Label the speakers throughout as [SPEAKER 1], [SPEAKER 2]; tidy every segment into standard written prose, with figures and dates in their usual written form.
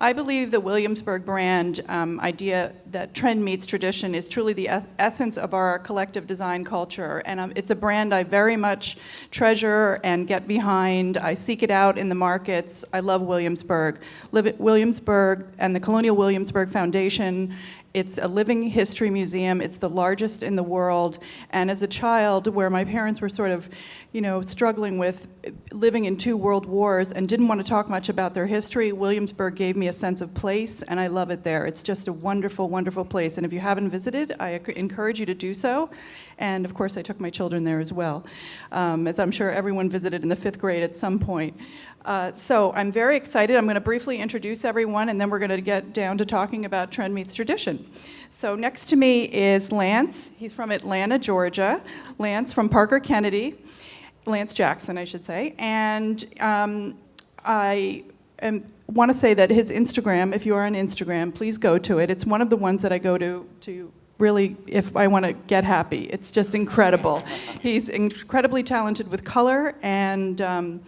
[SPEAKER 1] I believe the Williamsburg brand idea that trend meets tradition is truly the essence of our collective design culture, and it's a brand I very much treasure and get behind. I seek it out in the markets. I love Williamsburg. Williamsburg and the Colonial Williamsburg Foundation. It's a living history museum. It's the largest in the world. And as a child, where my parents were sort of, struggling with living in 2 world wars and didn't want to talk much about their history, Williamsburg gave me a sense of place, and I love it there. It's just a wonderful, wonderful place. And if you haven't visited, I encourage you to do so. And of course, I took my children there as well, as I'm sure everyone visited in the 5th grade at some point. So I'm very excited. I'm going to briefly introduce everyone, and then we're going to get down to talking about Trend Meets Tradition. So next to me is Lance. He's from Atlanta, Georgia. Lance from Parker Kennedy. Lance Jackson, I should say. And I want to say that his Instagram, if you are on Instagram, please go to it. It's one of the ones that I go to really, if I want to get happy. It's just incredible. He's incredibly talented with color, and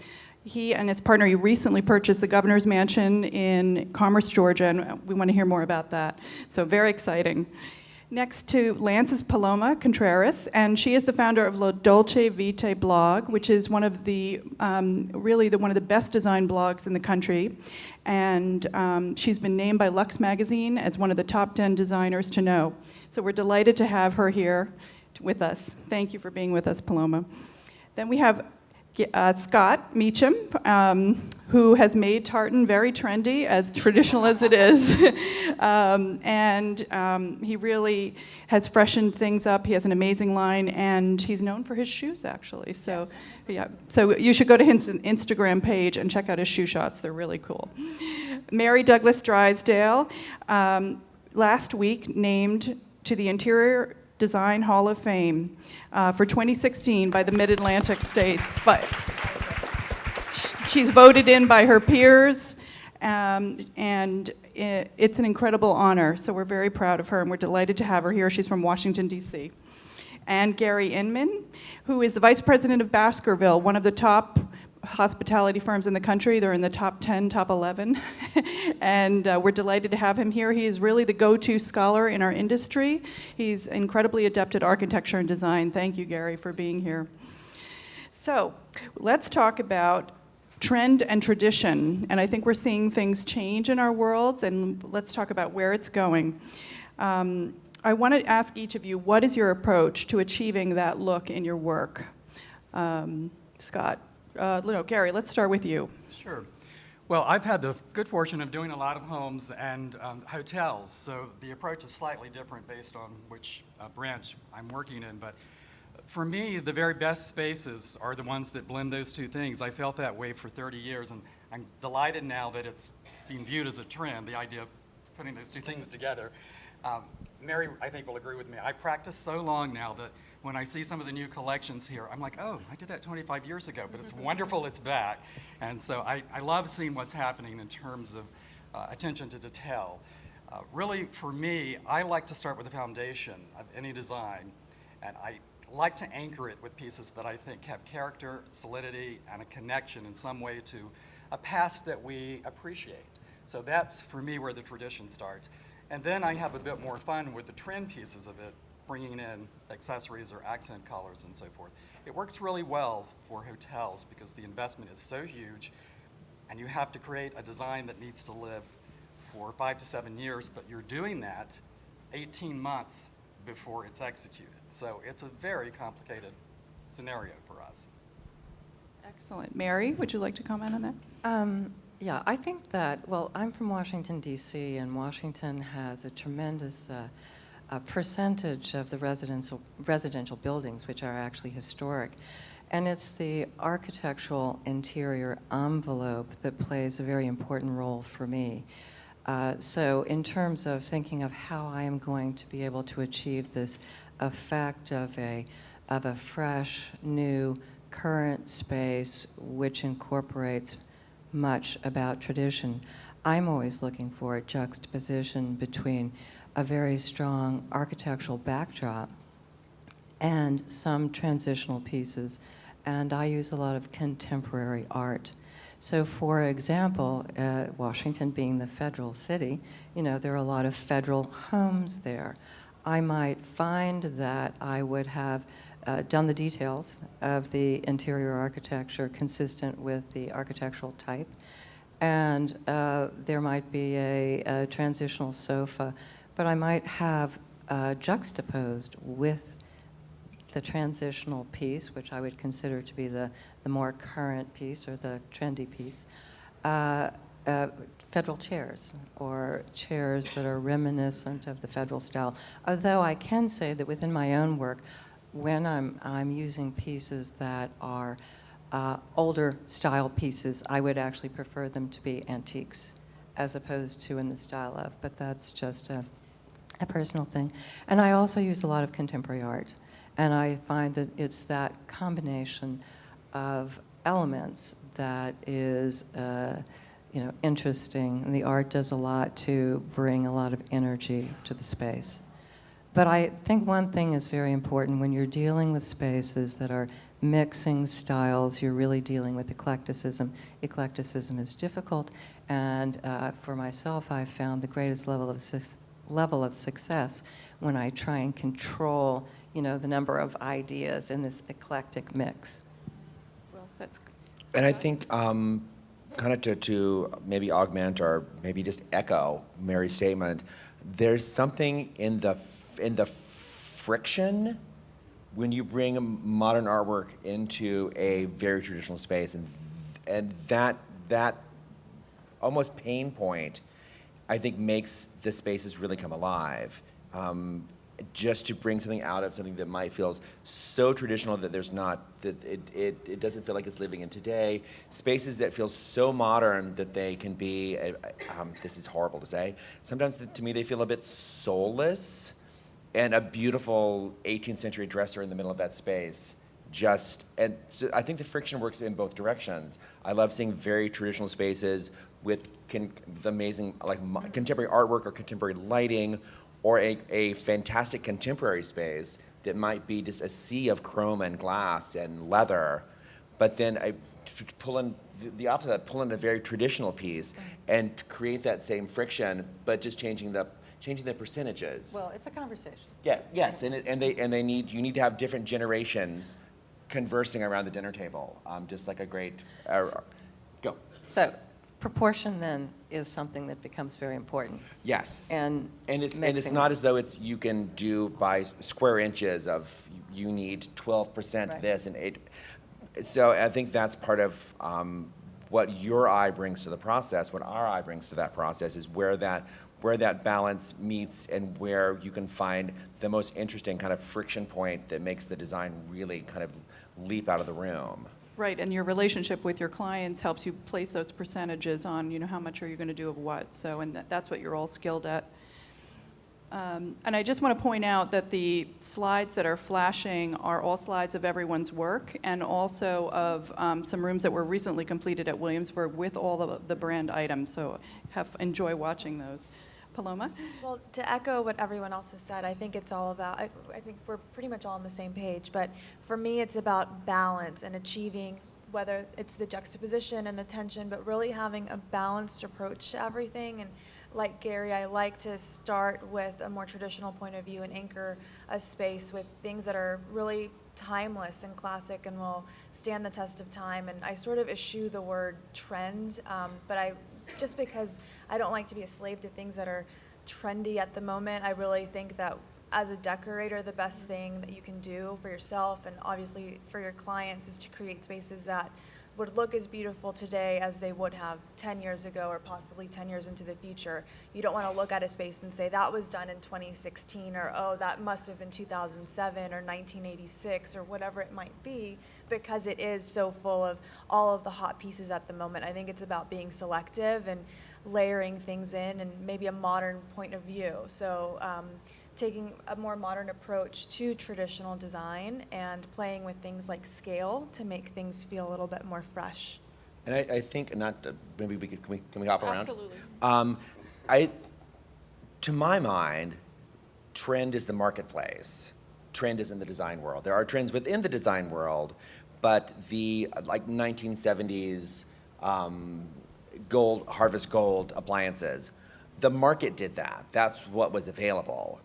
[SPEAKER 1] he and his partner, he recently purchased the governor's mansion in Commerce, Georgia, and we want to hear more about that. So very exciting. Next to Lance is Paloma Contreras, and she is the founder of La Dolce Vita blog, which is one of the, really one of the best design blogs in the country. And she's been named by Lux Magazine as one of the top 10 designers to know. So we're delighted to have her here with us. Thank you for being with us, Paloma. Then we have Scott Meacham, who has made tartan very trendy, as traditional as it is. He really has freshened things up. He has an amazing line, and he's known for his shoes, actually. So, yes. Yeah. So you should go to his Instagram page and check out his shoe shots. They're really cool. Mary Douglas Drysdale, last week named to the Interior Design Hall of Fame for 2016 by the Mid-Atlantic states. But she's voted in by her peers, and it's an incredible honor. So we're very proud of her, and we're delighted to have her here. She's from Washington, D.C. And Gary Inman, who is the vice president of Baskerville, one of the top hospitality firms in the country. They're in the top 10, top 11. And we're delighted to have him here. He is really the go-to scholar in our industry. He's incredibly adept at architecture and design. Thank you, Gary, for being here. So let's talk about trend and tradition. And I think we're seeing things change in our worlds, and let's talk about where it's going. I want to ask each of you, what is your approach to achieving that look in your work? Scott. Gary, let's start with you.
[SPEAKER 2] Sure. Well, I've had the good fortune of doing a lot of homes and hotels, so the approach is slightly different based on which branch I'm working in. But for me, the very best spaces are the ones that blend those two things. I felt that way for 30 years, and I'm delighted now that it's being viewed as a trend, the idea of putting those two things together. Mary, I think, will agree with me. I practiced so long now that when I see some of the new collections here, I'm like, oh, I did that 25 years ago, but it's wonderful it's back. And so I love seeing what's happening in terms of attention to detail. Really, for me, I like to start with the foundation of any design, and I like to anchor it with pieces that I think have character, solidity, and a connection in some way to a past that we appreciate. So that's, for me, where the tradition starts. And then I have a bit more fun with the trend pieces of it, bringing in accessories or accent colors and so forth. It works really well for hotels because the investment is so huge, and you have to create a design that needs to live for 5 to 7 years, but you're doing that 18 months before it's executed. So it's a very complicated scenario for us.
[SPEAKER 1] Excellent. Mary, would you like to comment on that?
[SPEAKER 3] Yeah, I think that, well, I'm from Washington, D.C., and Washington has a tremendous percentage of the residential buildings, which are actually historic. And it's the architectural interior envelope that plays a very important role for me. So in terms of thinking of how I am going to be able to achieve this effect of a fresh, new, current space which incorporates much about tradition, I'm always looking for a juxtaposition between a very strong architectural backdrop and some transitional pieces. And I use a lot of contemporary art. So for example, Washington being the federal city, there are a lot of federal homes there. I might find that I would have done the details of the interior architecture consistent with the architectural type, and there might be a transitional sofa, but I might have juxtaposed with the transitional piece, which I would consider to be the more current piece or the trendy piece, federal chairs or chairs that are reminiscent of the federal style. Although I can say that within my own work, when I'm using pieces that are older style pieces, I would actually prefer them to be antiques as opposed to in the style of, but that's just a personal thing. And I also use a lot of contemporary art. And I find that it's that combination of elements that is, interesting. And the art does a lot to bring a lot of energy to the space. But I think one thing is very important when you're dealing with spaces that are mixing styles, you're really dealing with eclecticism. Eclecticism is difficult, and for myself, I've found the greatest level of success when I try and control the number of ideas in this eclectic mix.
[SPEAKER 1] Well, that's
[SPEAKER 4] And I think kind of to maybe augment or maybe just echo Mary's statement, there's something in the friction when you bring modern artwork into a very traditional space, and that almost pain point, I think, makes the spaces really come alive. Just to bring something out of something that might feel so traditional that it doesn't feel like it's living in today. Spaces that feel so modern that they can be, this is horrible to say, sometimes to me they feel a bit soulless, and a beautiful 18th century dresser in the middle of that space. And so I think the friction works in both directions. I love seeing very traditional spaces with amazing contemporary artwork or contemporary lighting, or a fantastic contemporary space that might be just a sea of chrome and glass and leather, but then I pull in the opposite of that, pull in a very traditional piece and create that same friction, but just changing the percentages.
[SPEAKER 3] Well, it's a conversation.
[SPEAKER 4] Yeah, yes, you need to have different generations conversing around the dinner table, just like a great, go.
[SPEAKER 3] So proportion then is something that becomes very important.
[SPEAKER 4] Yes.
[SPEAKER 3] And
[SPEAKER 4] it's not as though you can do by square inches of you need 12%
[SPEAKER 3] Right.
[SPEAKER 4] this and 8. So I think that's part of what your eye brings to the process, what our eye brings to that process, is where that balance meets and where you can find the most interesting kind of friction point that makes the design really kind of leap out of the room.
[SPEAKER 1] right, and your relationship with your clients helps you place those percentages on, how much are you going to do of what. So, and that's what you're all skilled at. And I just want to point out that the slides that are flashing are all slides of everyone's work, and also of some rooms that were recently completed at Williamsburg with all of the brand items. So enjoy watching those. Paloma?
[SPEAKER 5] Well, to echo what everyone else has said, I think it's all about, I think we're pretty much all on the same page, but for me it's about balance and achieving, whether it's the juxtaposition and the tension, but really having a balanced approach to everything. And like Gary, I like to start with a more traditional point of view and anchor a space with things that are really timeless and classic and will stand the test of time. And I sort of eschew the word trend, but just because I don't like to be a slave to things that are trendy at the moment. I really think that as a decorator, the best thing that you can do for yourself and obviously for your clients is to create spaces that would look as beautiful today as they would have 10 years ago or possibly 10 years into the future. You don't want to look at a space and say that was done in 2016 or oh, that must have been 2007 or 1986 or whatever it might be, because it is so full of all of the hot pieces at the moment. I think it's about being selective and layering things in and maybe a modern point of view. So taking a more modern approach to traditional design and playing with things like scale to make things feel a little bit more fresh.
[SPEAKER 4] And I think maybe can we hop around?
[SPEAKER 1] Absolutely.
[SPEAKER 4] To my mind, trend is the marketplace. Trend is in the design world. There are trends within the design world, but the 1970s gold, harvest gold appliances. The market did that. That's what was available.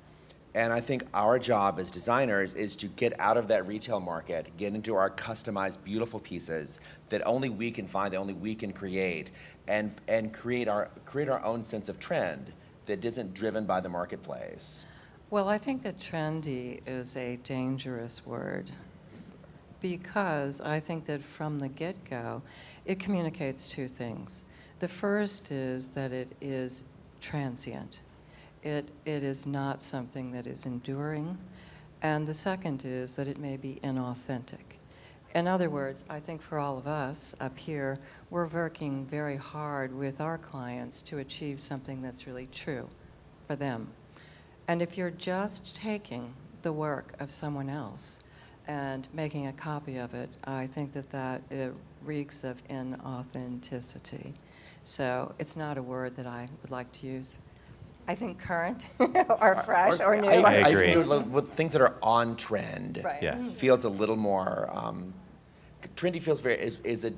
[SPEAKER 4] And I think our job as designers is to get out of that retail market, get into our customized, beautiful pieces that only we can find, that only we can create, and create our own sense of trend that isn't driven by the marketplace.
[SPEAKER 3] Well, I think that trendy is a dangerous word because I think that from the get-go, it communicates two things. The first is that it is transient. It is not something that is enduring. And the second is that it may be inauthentic. In other words, I think for all of us up here, we're working very hard with our clients to achieve something that's really true for them. And if you're just taking the work of someone else and making a copy of it, I think that it reeks of inauthenticity. So it's not a word that I would like to use. I think current or fresh or new.
[SPEAKER 6] I agree.
[SPEAKER 4] With things that are on trend,
[SPEAKER 3] Right.
[SPEAKER 6] Yeah.
[SPEAKER 4] feels a little more, trendy feels very, it's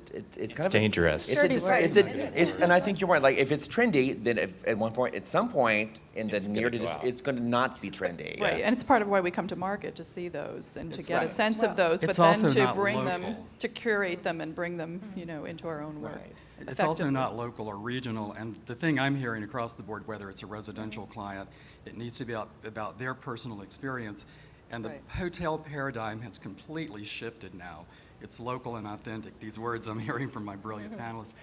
[SPEAKER 4] kind of.
[SPEAKER 6] dangerous.
[SPEAKER 3] Dirty word.
[SPEAKER 4] And I think you're right, like, if it's trendy, then at some point in the
[SPEAKER 6] It's gonna
[SPEAKER 4] near to,
[SPEAKER 6] go out.
[SPEAKER 4] it's gonna not be trendy.
[SPEAKER 1] Right, and it's part of why we come to market, to see those and to
[SPEAKER 4] It's
[SPEAKER 1] get a
[SPEAKER 4] right.
[SPEAKER 1] sense of those, but
[SPEAKER 2] It's
[SPEAKER 1] then
[SPEAKER 2] also
[SPEAKER 1] to
[SPEAKER 2] not
[SPEAKER 1] bring them,
[SPEAKER 2] local.
[SPEAKER 1] to curate them and bring them, into our own work.
[SPEAKER 4] Right.
[SPEAKER 2] It's also
[SPEAKER 1] effectively.
[SPEAKER 2] not local or regional, and the thing I'm hearing across the board, whether it's a residential client, it needs to be about their personal experience. And the
[SPEAKER 3] Right.
[SPEAKER 2] hotel paradigm has completely shifted now. It's local and authentic, these words I'm hearing from my brilliant panelists.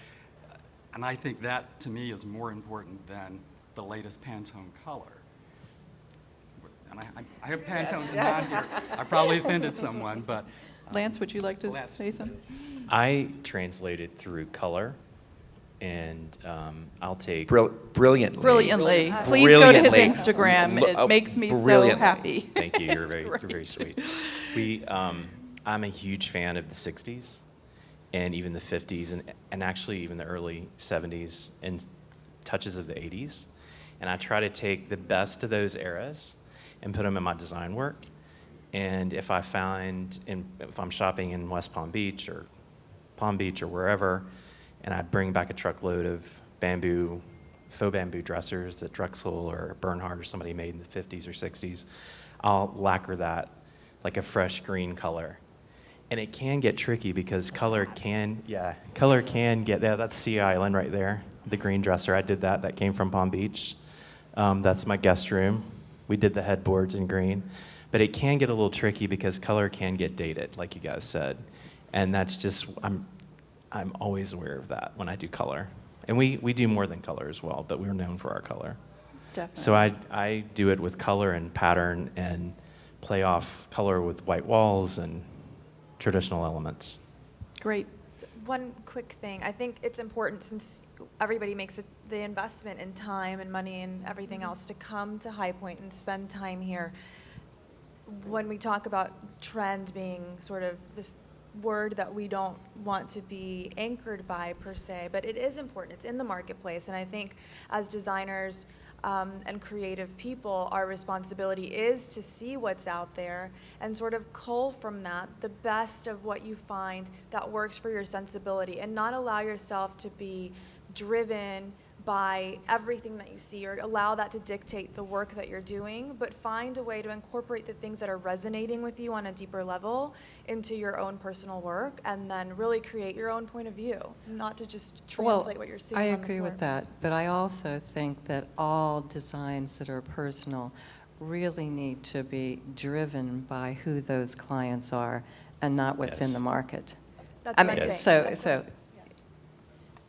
[SPEAKER 2] And I think that, to me, is more important than the latest Pantone color. And I have Pantones not here. I probably offended someone, but.
[SPEAKER 1] Lance, would you like to
[SPEAKER 2] Lance,
[SPEAKER 1] say something?
[SPEAKER 6] I translated through color, and I'll take.
[SPEAKER 4] Brilliantly.
[SPEAKER 1] Brilliantly. Please go to his
[SPEAKER 4] Brilliantly.
[SPEAKER 1] Instagram.
[SPEAKER 4] Lo-
[SPEAKER 1] It makes me so
[SPEAKER 4] brilliantly.
[SPEAKER 1] happy.
[SPEAKER 6] Thank you. You're
[SPEAKER 1] It's
[SPEAKER 6] very
[SPEAKER 1] great.
[SPEAKER 6] sweet. I'm a huge fan of the '60s, and even the '50s, and actually even the early '70s and touches of the '80s. And I try to take the best of those eras and put them in my design work. And if I'm shopping in West Palm Beach or wherever, and I bring back a truckload of faux bamboo dressers that Drexel or Bernhard or somebody made in the 50s or 60s, I'll lacquer that like a fresh green color. And it can get tricky because color can get, that's Sea Island right there, the green dresser. I did that came from Palm Beach. That's my guest room. We did the headboards in green. But it can get a little tricky because color can get dated, like you guys said. And that's just, I'm always aware of that when I do color. And we do more than color as well, but we're known for our color.
[SPEAKER 1] Definitely.
[SPEAKER 6] So I do it with color and pattern and play off color with white walls and traditional elements.
[SPEAKER 1] Great.
[SPEAKER 5] One quick thing, I think it's important, since everybody makes the investment in time and money and everything else, to come to High Point and spend time here. When we talk about trend being sort of this word that we don't want to be anchored by per se, but it is important. It's in the marketplace, and I think as designers and creative people, our responsibility is to see what's out there and sort of cull from that the best of what you find that works for your sensibility, and not allow yourself to be driven by everything that you see or allow that to dictate the work that you're doing, but find a way to incorporate the things that are resonating with you on a deeper level into your own personal work, and then really create your own point of view, not to just translate what you're seeing
[SPEAKER 3] I
[SPEAKER 5] on the
[SPEAKER 3] agree with
[SPEAKER 5] floor.
[SPEAKER 3] that, but I also think that all designs that are personal really need to be driven by who those clients are and not what's in
[SPEAKER 6] Yes.
[SPEAKER 3] the market.
[SPEAKER 5] That's
[SPEAKER 3] I
[SPEAKER 5] what
[SPEAKER 3] mean,
[SPEAKER 5] I'm saying.
[SPEAKER 3] so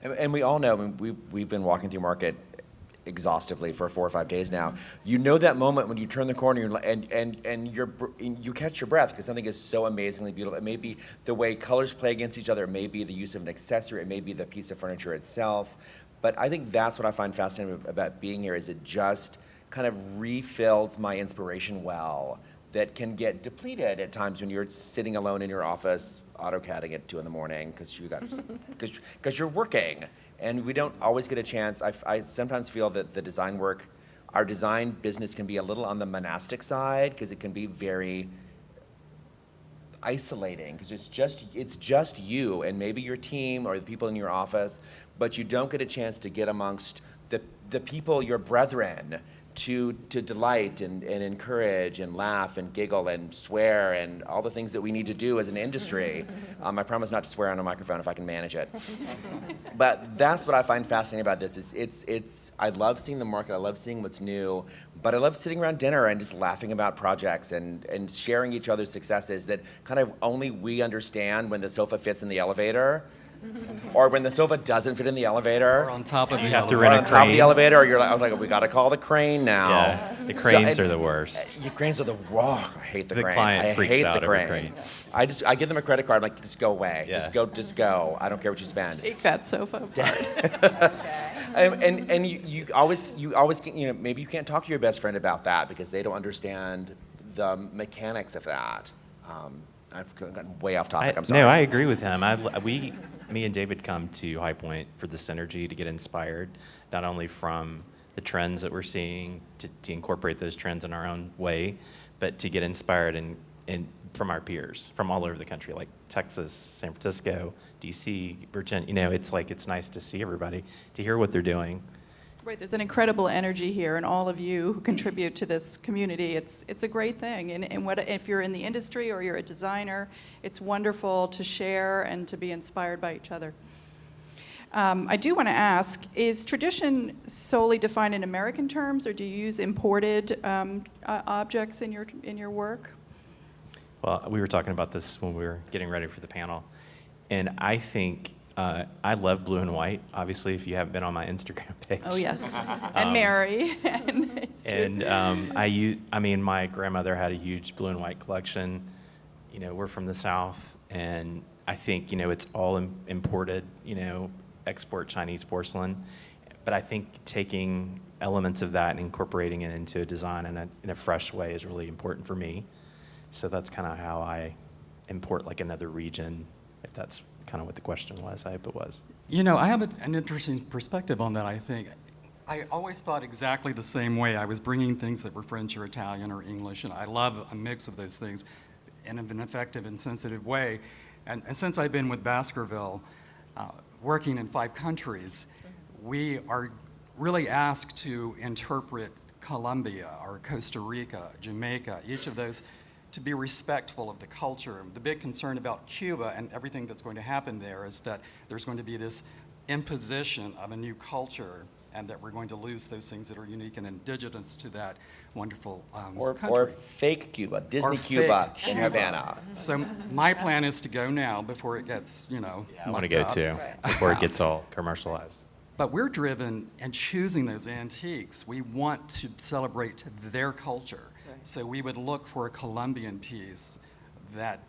[SPEAKER 4] And we all know, I mean, we've been walking through market exhaustively for 4 or 5 days now. You know that moment when you turn the corner and you catch your breath because something is so amazingly beautiful. It may be the way colors play against each other. It may be the use of an accessory. It may be the piece of furniture itself. But I think that's what I find fascinating about being here, is it just kind of refills my inspiration well that can get depleted at times when you're sitting alone in your office AutoCADing at 2 in the morning because you're working, and we don't always get a chance. I sometimes feel that the design work, our design business, can be a little on the monastic side because it can be very isolating because it's just you and maybe your team or the people in your office, but you don't get a chance to get amongst the people, your brethren, to delight and encourage and laugh and giggle and swear and all the things that we need to do as an industry. I promise not to swear on a microphone if I can manage it. But that's what I find fascinating about this. It's I love seeing the market. I love seeing what's new. But I love sitting around dinner and just laughing about projects and sharing each other's successes that kind of only we understand when the sofa fits in the elevator. Or when the sofa doesn't fit in the elevator.
[SPEAKER 2] Or on top of
[SPEAKER 6] You
[SPEAKER 2] the
[SPEAKER 6] have to
[SPEAKER 2] elevator.
[SPEAKER 6] rent
[SPEAKER 4] Or
[SPEAKER 6] a
[SPEAKER 4] on top of the
[SPEAKER 6] crane.
[SPEAKER 4] elevator, or you're like, I was like, we got to call the crane now.
[SPEAKER 6] Yeah, the cranes
[SPEAKER 4] So-
[SPEAKER 6] are the worst.
[SPEAKER 4] The cranes are the I hate the
[SPEAKER 6] The
[SPEAKER 4] crane.
[SPEAKER 6] client
[SPEAKER 4] I
[SPEAKER 6] freaks
[SPEAKER 4] hate
[SPEAKER 6] out
[SPEAKER 4] the
[SPEAKER 6] over
[SPEAKER 4] crane.
[SPEAKER 6] crane.
[SPEAKER 4] I give them a credit card. I'm like, just go away.
[SPEAKER 6] Yeah.
[SPEAKER 4] Just go. I don't care what you spend.
[SPEAKER 1] Take that sofa apart.
[SPEAKER 4] And you always maybe you can't talk to your best friend about that because they don't understand the mechanics of that. I've gotten way off topic. I'm sorry.
[SPEAKER 6] No, I agree with him. Me and David come to High Point for the synergy to get inspired, not only from the trends that we're seeing, to incorporate those trends in our own way, but to get inspired and from our peers from all over the country, like Texas, San Francisco, DC, Virginia. It's nice to see everybody, to hear what they're doing.
[SPEAKER 1] Right, there's an incredible energy here, and all of you who contribute to this community, it's a great thing. And if you're in the industry or you're a designer, it's wonderful to share and to be inspired by each other. I do want to ask, is tradition solely defined in American terms, or do you use imported objects in your work?
[SPEAKER 6] Well, we were talking about this when we were getting ready for the panel, and I think I love blue and white. Obviously, if you haven't been on my Instagram page.
[SPEAKER 1] Oh, yes. And Mary.
[SPEAKER 6] My grandmother had a huge blue and white collection. We're from the South, and I think, it's all imported, export Chinese porcelain. But I think taking elements of that and incorporating it into a design in a fresh way is really important for me. So that's kind of how I import like another region, if that's kind of what the question was. I hope it was.
[SPEAKER 2] I have an interesting perspective on that, I think. I always thought exactly the same way. I was bringing things that were French or Italian or English, and I love a mix of those things in an effective and sensitive way. And since I've been with Baskerville, working in 5 countries, we are really asked to interpret Colombia or Costa Rica, Jamaica, each of those, to be respectful of the culture. The big concern about Cuba and everything that's going to happen there is that there's going to be this imposition of a new culture, and that we're going to lose those things that are unique and indigenous to that wonderful country.
[SPEAKER 4] Or fake Cuba, Disney
[SPEAKER 2] Or
[SPEAKER 4] Cuba
[SPEAKER 2] fake
[SPEAKER 4] in
[SPEAKER 2] Cuba.
[SPEAKER 4] Havana.
[SPEAKER 2] So my plan is to go now before it gets,
[SPEAKER 6] I want to
[SPEAKER 2] mucked
[SPEAKER 6] go
[SPEAKER 2] up.
[SPEAKER 6] too, before it gets all commercialized.
[SPEAKER 2] But we're driven in choosing those antiques. We want to celebrate their culture. So we would look for a Colombian piece that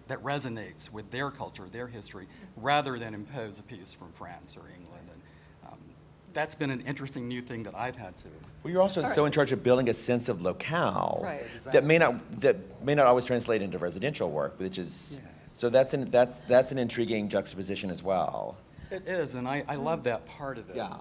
[SPEAKER 2] resonates with their culture, their history, rather than impose a piece from France or England. And that's been an interesting new thing that I've had to.
[SPEAKER 4] Well, you're also so in charge of building a sense of locale
[SPEAKER 3] Right.
[SPEAKER 4] that may not always translate into residential work, which is so that's an intriguing juxtaposition as well.
[SPEAKER 2] It is, and I love that part of it.
[SPEAKER 4] Yeah.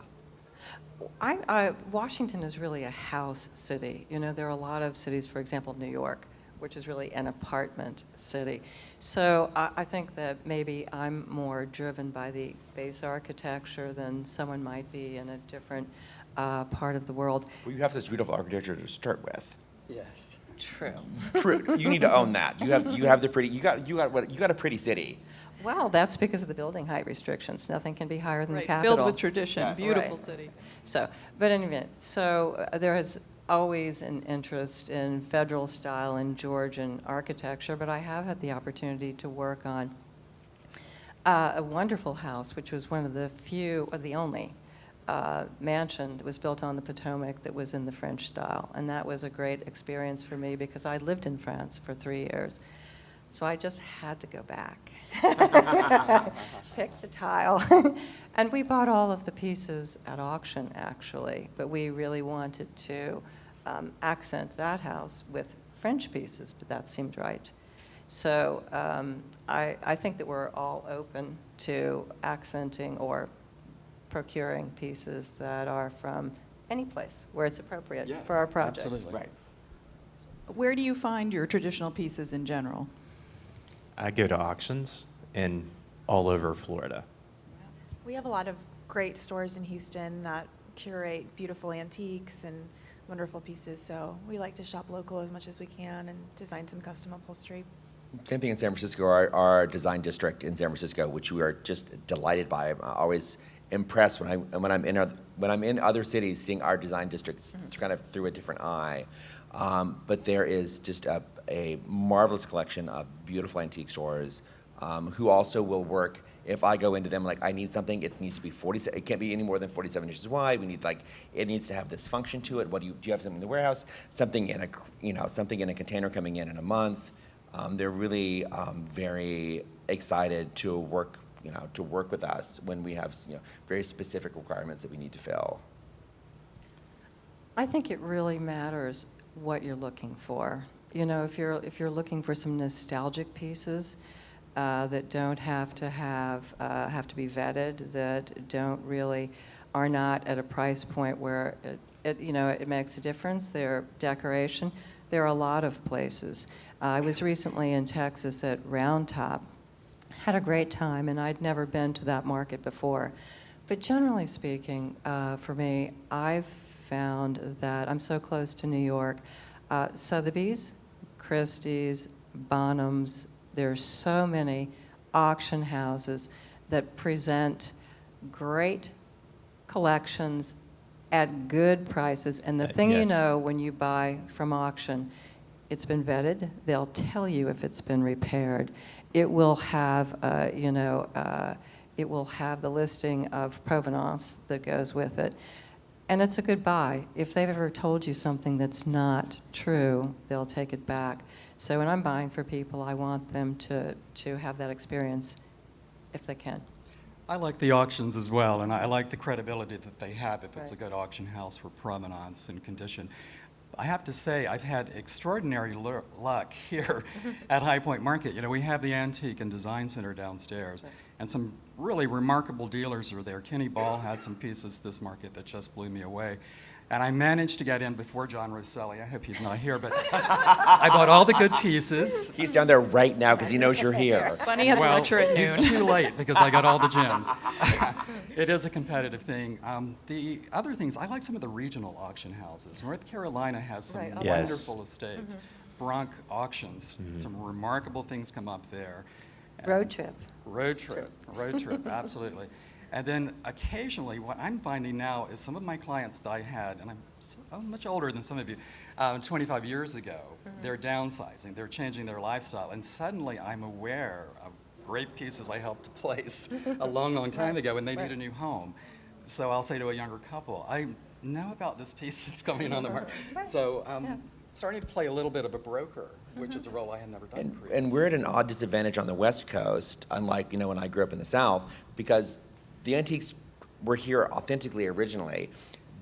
[SPEAKER 3] Washington is really a house city. There are a lot of cities, for example, New York, which is really an apartment city. So I think that maybe I'm more driven by the base architecture than someone might be in a different part of the world.
[SPEAKER 4] Well, you have this beautiful architecture to start with.
[SPEAKER 2] Yes.
[SPEAKER 3] True.
[SPEAKER 4] True. You need to own that. You have the pretty. You got a pretty city.
[SPEAKER 3] Well, that's because of the building height restrictions. Nothing can be higher than the
[SPEAKER 1] Right,
[SPEAKER 3] Capitol.
[SPEAKER 1] filled with tradition,
[SPEAKER 4] Yes.
[SPEAKER 1] beautiful
[SPEAKER 3] Right.
[SPEAKER 1] city.
[SPEAKER 3] But anyway, there is always an interest in federal style and Georgian architecture, but I have had the opportunity to work on a wonderful house, which was one of the few, or the only, mansion that was built on the Potomac that was in the French style. And that was a great experience for me because I lived in France for 3 years. So I just had to go back, pick the tile. And we bought all of the pieces at auction, actually, but we really wanted to accent that house with French pieces, but that seemed right. So I think that we're all open to accenting or procuring pieces that are from any place where it's appropriate for our projects.
[SPEAKER 2] Absolutely.
[SPEAKER 4] Right.
[SPEAKER 1] Where do you find your traditional pieces in general?
[SPEAKER 6] I go to auctions and all over Florida.
[SPEAKER 5] We have a lot of great stores in Houston that curate beautiful antiques and wonderful pieces, so we like to shop local as much as we can and design some custom upholstery.
[SPEAKER 4] Same thing in San Francisco, our design district in San Francisco, which we are just delighted by. I'm always impressed when I'm in other cities, seeing our design districts kind of through a different eye. But there is just a marvelous collection of beautiful antique stores who also will work. If I go into them, like, I need something, it needs to be 47, it can't be any more than 47 inches wide. We need, like, it needs to have this function to it. Do you have something in the warehouse? Something in something in a container coming in a month. They're really very excited to work with us when we have, very specific requirements that we need to fill.
[SPEAKER 3] I think it really matters what you're looking for. If you're looking for some nostalgic pieces that don't have to be vetted, that are not at a price point where it makes a difference. They're decoration. There are a lot of places. I was recently in Texas at Round Top. Had a great time, and I'd never been to that market before. But generally speaking, for me, I've found that I'm so close to New York. Sotheby's, Christie's, Bonhams, there's so many auction houses that present great collections at good prices. And the thing you
[SPEAKER 6] Yes.
[SPEAKER 3] know when you buy from auction, it's been vetted. They'll tell you if it's been repaired. It will have, it will have the listing of provenance that goes with it. And it's a good buy. If they've ever told you something that's not true, they'll take it back. So when I'm buying for people, I want them to have that experience if they can.
[SPEAKER 2] I like the auctions as well, and I like the credibility that they have if it's a
[SPEAKER 3] Right.
[SPEAKER 2] good auction house for provenance and condition. I have to say, I've had extraordinary luck here at High Point Market. We have the Antique and Design Center downstairs,
[SPEAKER 3] Right.
[SPEAKER 2] and some really remarkable dealers are there. Kenny Ball had some pieces this market that just blew me away. And I managed to get in before John Rosselli. I hope he's not here, but I bought all the good pieces.
[SPEAKER 4] He's down there right now because he knows you're here.
[SPEAKER 1] Bunny has a lecture at
[SPEAKER 2] He's
[SPEAKER 1] noon.
[SPEAKER 2] too late because I got all the gems. It is a competitive thing. The other things, I like some of the regional auction houses. North Carolina has some
[SPEAKER 3] Right.
[SPEAKER 6] Yes.
[SPEAKER 2] wonderful estates. Bronx Auctions, some remarkable things come up there.
[SPEAKER 3] Road trip.
[SPEAKER 2] Road trip, absolutely. And then occasionally, what I'm finding now is some of my clients that I had, and I'm much older than some of you, 25 years ago, they're downsizing, they're changing their lifestyle, and suddenly I'm aware of great pieces I helped to place a long, long time ago, and they need a new home. So I'll say to a younger couple, I know about this piece that's coming on the market. So starting to play a little bit of a broker, which is a role I had never done previously.
[SPEAKER 4] And we're at an odd disadvantage on the West Coast, unlike, when I grew up in the South, because the antiques were here authentically originally.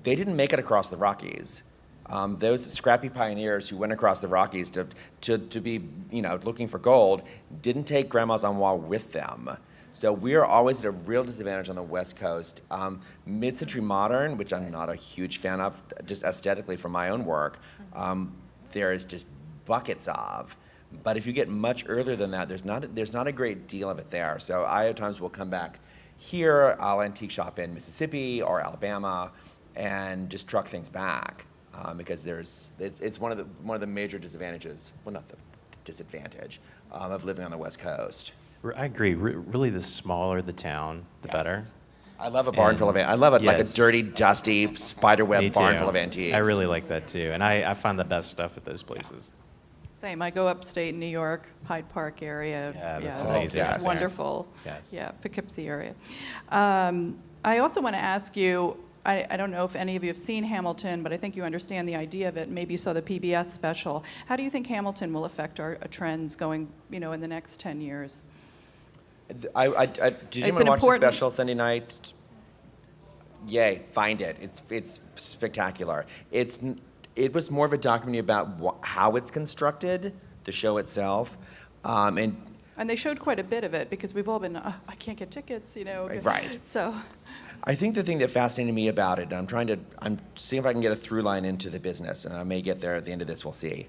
[SPEAKER 4] They didn't make it across the Rockies. Those scrappy pioneers who went across the Rockies to be, looking for gold, didn't take grandma's armoire with them. So we're always at a real disadvantage on the West Coast. Mid-century modern, which I'm not a huge fan of, just aesthetically from my own work, there is just buckets of. But if you get much earlier than that, there's not a great deal of it there. So I at times will come back here, I'll antique shop in Mississippi or Alabama, and just truck things back because it's one of the major disadvantages. Well, not the disadvantage of living on the West Coast.
[SPEAKER 6] I agree. Really, the smaller the town, the better.
[SPEAKER 4] I love a barn
[SPEAKER 6] And-
[SPEAKER 4] full of I love it like a
[SPEAKER 6] yes.
[SPEAKER 4] dirty, dusty
[SPEAKER 6] Me
[SPEAKER 4] spiderweb barn
[SPEAKER 6] too.
[SPEAKER 4] full of antiques.
[SPEAKER 6] I really like that too, and I find the best stuff at those places.
[SPEAKER 1] Same, I go upstate New York, Hyde Park area.
[SPEAKER 6] Yeah, that's
[SPEAKER 1] it's-
[SPEAKER 6] amazing.
[SPEAKER 1] It's
[SPEAKER 4] Yes.
[SPEAKER 1] wonderful.
[SPEAKER 6] Yes.
[SPEAKER 1] Yeah, Poughkeepsie area. I also want to ask you, I don't know if any of you have seen Hamilton, but I think you understand the idea of it. Maybe you saw the PBS special. How do you think Hamilton will affect our trends going, in the next 10 years?
[SPEAKER 4] Did
[SPEAKER 1] It's
[SPEAKER 4] anyone
[SPEAKER 1] an
[SPEAKER 4] watch the
[SPEAKER 1] important-
[SPEAKER 4] special Sunday night? Yay, find it. It's spectacular. It was more of a documentary about how it's constructed, the show itself, and
[SPEAKER 1] And they showed quite a bit of it because we've all been, I can't get tickets,
[SPEAKER 4] Right.
[SPEAKER 1] So,
[SPEAKER 4] I think the thing that fascinated me about it, and I'm seeing if I can get a through line into the business, and I may get there at the end of this, we'll see.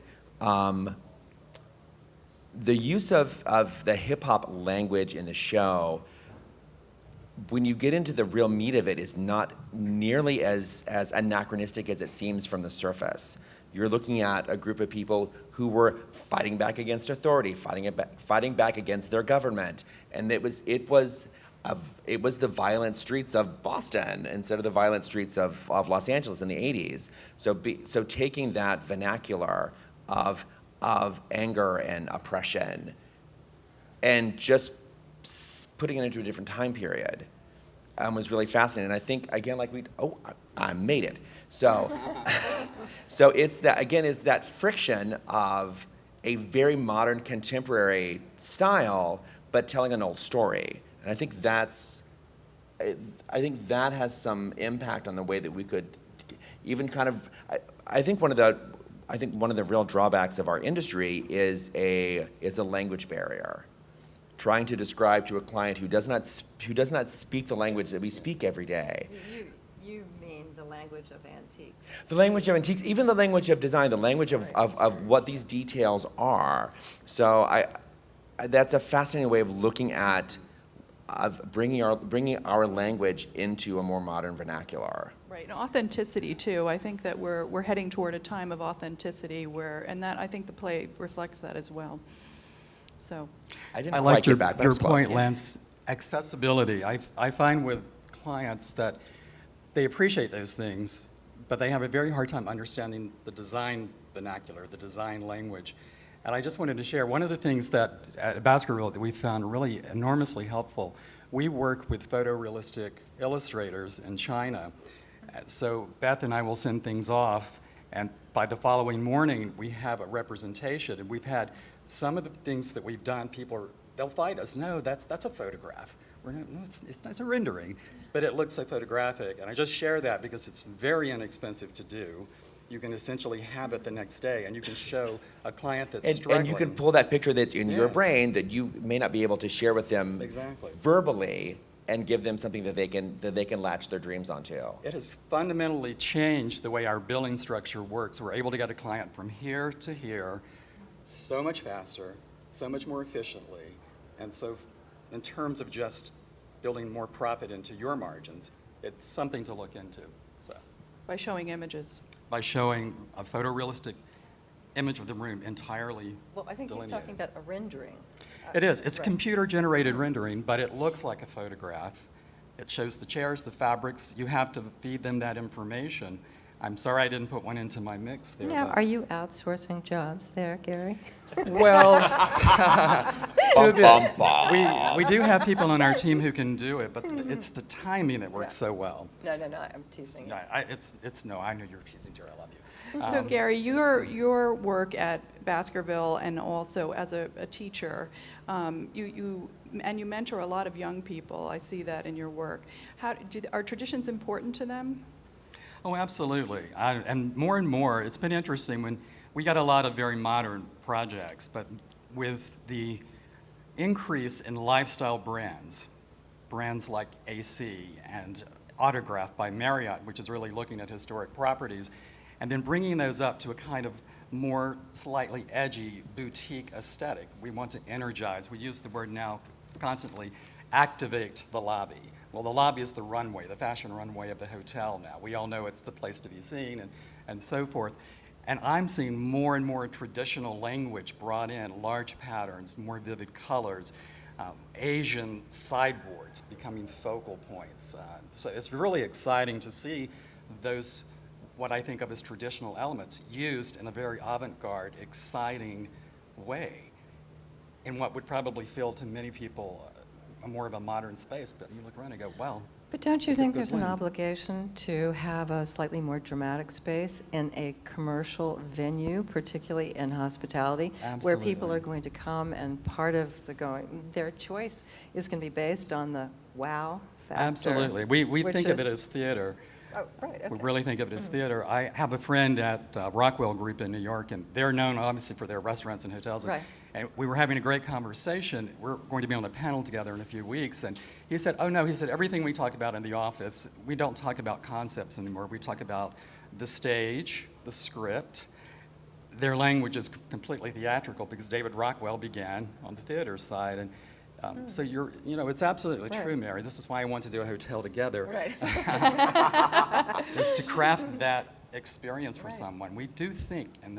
[SPEAKER 4] the use of the hip-hop language in the show, when you get into the real meat of it, is not nearly as anachronistic as it seems from the surface. You're looking at a group of people who were fighting back against authority, fighting back against their government, and it was the violent streets of Boston instead of the violent streets of Los Angeles in the 80s. So taking that vernacular of anger and oppression and just putting it into a different time period was really fascinating. And I think, again, I made it. So, so it's that friction of a very modern, contemporary style, but telling an old story. And I think that has some impact on the way that we could even kind of, I think one of the real drawbacks of our industry is a language barrier. Trying to describe to a client who does not speak the language that we speak every day.
[SPEAKER 3] You mean the language of antiques.
[SPEAKER 4] The language of antiques, even the language of design, the language of what these details are. So that's a fascinating way of looking at bringing our language into a more modern vernacular.
[SPEAKER 1] Right, and authenticity too. I think that we're heading toward a time of authenticity and that I think the play reflects that as well. So
[SPEAKER 4] I didn't
[SPEAKER 2] I
[SPEAKER 4] quite
[SPEAKER 2] liked
[SPEAKER 4] get back, but
[SPEAKER 2] your
[SPEAKER 4] it's close.
[SPEAKER 2] point, Lance. Accessibility. I find with clients that they appreciate those things, but they have a very hard time understanding the design vernacular, the design language. And I just wanted to share one of the things that at Baskerville that we found really enormously helpful. We work with photorealistic illustrators in China. So Beth and I will send things off, and by the following morning, we have a representation. And we've had some of the things that we've done, they'll fight us. No, that's a photograph. It's a rendering, but it looks so photographic. And I just share that because it's very inexpensive to do. You can essentially have it the next day, and you can show a client that's struggling.
[SPEAKER 4] And you can pull that picture that's in your
[SPEAKER 2] Yes.
[SPEAKER 4] brain that you may not be able to share with them
[SPEAKER 2] Exactly.
[SPEAKER 4] verbally, and give them something that they can latch their dreams onto.
[SPEAKER 2] It has fundamentally changed the way our billing structure works. We're able to get a client from here to here so much faster, so much more efficiently, and so in terms of just building more profit into your margins, it's something to look into. So
[SPEAKER 1] by showing images.
[SPEAKER 2] by showing a photorealistic image of the room entirely
[SPEAKER 3] Well, I think he's
[SPEAKER 2] delineated.
[SPEAKER 3] talking about a rendering.
[SPEAKER 2] It is. It's
[SPEAKER 3] Right.
[SPEAKER 2] computer-generated rendering, but it looks like a photograph. It shows the chairs, the fabrics. You have to feed them that information. I'm sorry I didn't put one into my mix there.
[SPEAKER 3] Now,
[SPEAKER 2] but-
[SPEAKER 3] are you outsourcing jobs there, Gary?
[SPEAKER 2] Well, to a
[SPEAKER 4] Bum,
[SPEAKER 2] bit.
[SPEAKER 4] bum,
[SPEAKER 2] We do have people on our team who can do it, but it's the timing that works so well.
[SPEAKER 3] No, I'm teasing you.
[SPEAKER 2] No, I know you're teasing, Jerry. I love you.
[SPEAKER 1] So Gary, your work at Baskerville and also as a teacher, you mentor a lot of young people. I see that in your work. Are traditions important to them?
[SPEAKER 2] Oh, absolutely. And more, it's been interesting when we got a lot of very modern projects, but with the increase in lifestyle brands like AC and Autograph by Marriott, which is really looking at historic properties, and then bringing those up to a kind of more slightly edgy boutique aesthetic. We want to energize, we use the word now constantly, activate the lobby. Well, the lobby is the runway, the fashion runway of the hotel now. We all know it's the place to be seen and so forth. And I'm seeing more and more traditional language brought in, large patterns, more vivid colors, Asian sideboards becoming focal points. So it's really exciting to see those, what I think of as traditional elements, used in a very avant-garde, exciting way in what would probably feel to many people more of a modern space, but you look around and go, well.
[SPEAKER 3] But don't you
[SPEAKER 2] it's a
[SPEAKER 3] think
[SPEAKER 2] good
[SPEAKER 3] there's an
[SPEAKER 2] blend.
[SPEAKER 3] obligation to have a slightly more dramatic space in a commercial venue, particularly in hospitality, where people
[SPEAKER 2] Absolutely.
[SPEAKER 3] are going to come and part of their choice is going to be based on the wow factor?
[SPEAKER 2] Absolutely. We
[SPEAKER 3] which
[SPEAKER 2] think of it
[SPEAKER 3] is-
[SPEAKER 2] as theater.
[SPEAKER 3] Oh, right,
[SPEAKER 2] We
[SPEAKER 3] okay.
[SPEAKER 2] really think of it as theater. I have a friend at Rockwell Group in New York, and they're known obviously for their restaurants and hotels.
[SPEAKER 3] Right.
[SPEAKER 2] And we were having a great conversation. We're going to be on a panel together in a few weeks, and he said, oh no, he said, everything we talk about in the office, we don't talk about concepts anymore. We talk about the stage, the script, their language is completely theatrical because David Rockwell began on the theater side. And so it's absolutely
[SPEAKER 3] Right.
[SPEAKER 2] true, Mary. This is why I want to do a hotel together.
[SPEAKER 3] Right.
[SPEAKER 2] Is to craft that experience for
[SPEAKER 3] Right.
[SPEAKER 2] someone. We do think in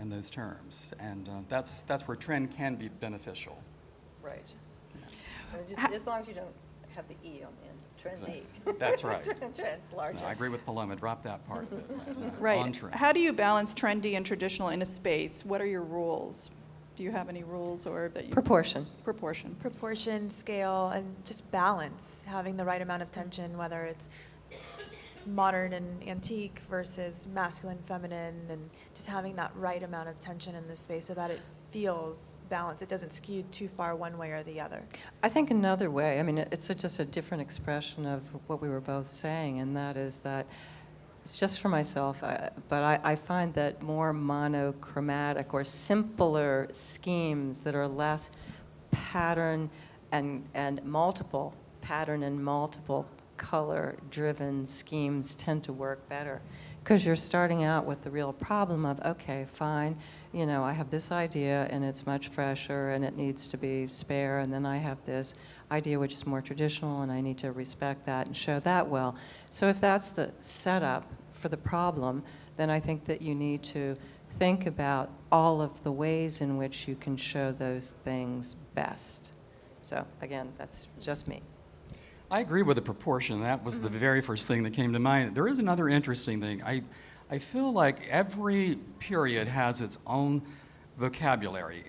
[SPEAKER 2] those terms, and that's where trend can be beneficial.
[SPEAKER 7] Right. As long as you don't have the E on the end, trendy.
[SPEAKER 2] That's right.
[SPEAKER 7] Trend's larger.
[SPEAKER 2] No, I agree with Paloma. Drop that part of it. On
[SPEAKER 1] Right.
[SPEAKER 2] trend.
[SPEAKER 1] How do you balance trendy and traditional in a space? What are your rules? Do you have any rules or that you?
[SPEAKER 3] Proportion.
[SPEAKER 1] Proportion.
[SPEAKER 5] Proportion, scale, and just balance, having the right amount of tension, whether it's modern and antique versus masculine, feminine, and just having that right amount of tension in the space so that it feels balanced. It doesn't skew too far one way or the other.
[SPEAKER 3] I think another way, I mean, it's just a different expression of what we were both saying, and that is that it's just for myself, but I find that more monochromatic or simpler schemes that are less pattern and multiple pattern and multiple color-driven schemes tend to work better. Because you're starting out with the real problem of, okay, fine, I have this idea and it's much fresher and it needs to be spare, and then I have this idea which is more traditional and I need to respect that and show that well. So if that's the setup for the problem, then I think that you need to think about all of the ways in which you can show those things best. So again, that's just me.
[SPEAKER 2] I agree with the proportion. That was the very first thing that came to mind. There is another interesting thing. I feel like every period has its own vocabulary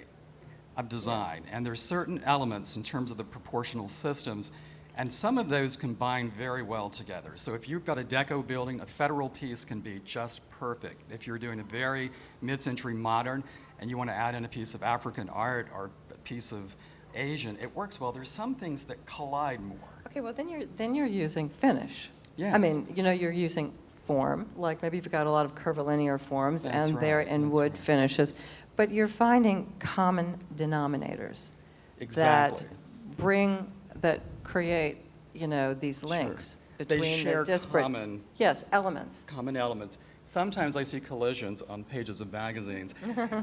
[SPEAKER 2] of design, and there's certain elements in terms of the proportional systems, and some of those combine very well together. So if you've got a deco building, a federal piece can be just perfect. If you're doing a very mid-century modern and you want to add in a piece of African art or a piece of Asian, it works well. There's some things that collide more.
[SPEAKER 3] Okay, well, then you're using finish.
[SPEAKER 2] Yes.
[SPEAKER 3] I mean, you're using form, like maybe you've got a lot of curvilinear forms,
[SPEAKER 2] That's
[SPEAKER 3] and they're
[SPEAKER 2] right,
[SPEAKER 3] in
[SPEAKER 2] that's
[SPEAKER 3] wood
[SPEAKER 2] right.
[SPEAKER 3] finishes, but you're finding common denominators
[SPEAKER 2] Exactly.
[SPEAKER 3] that create, these links
[SPEAKER 2] They
[SPEAKER 3] between
[SPEAKER 2] share
[SPEAKER 3] the disparate
[SPEAKER 2] common
[SPEAKER 3] elements.
[SPEAKER 2] common elements. Sometimes I see collisions on pages of magazines,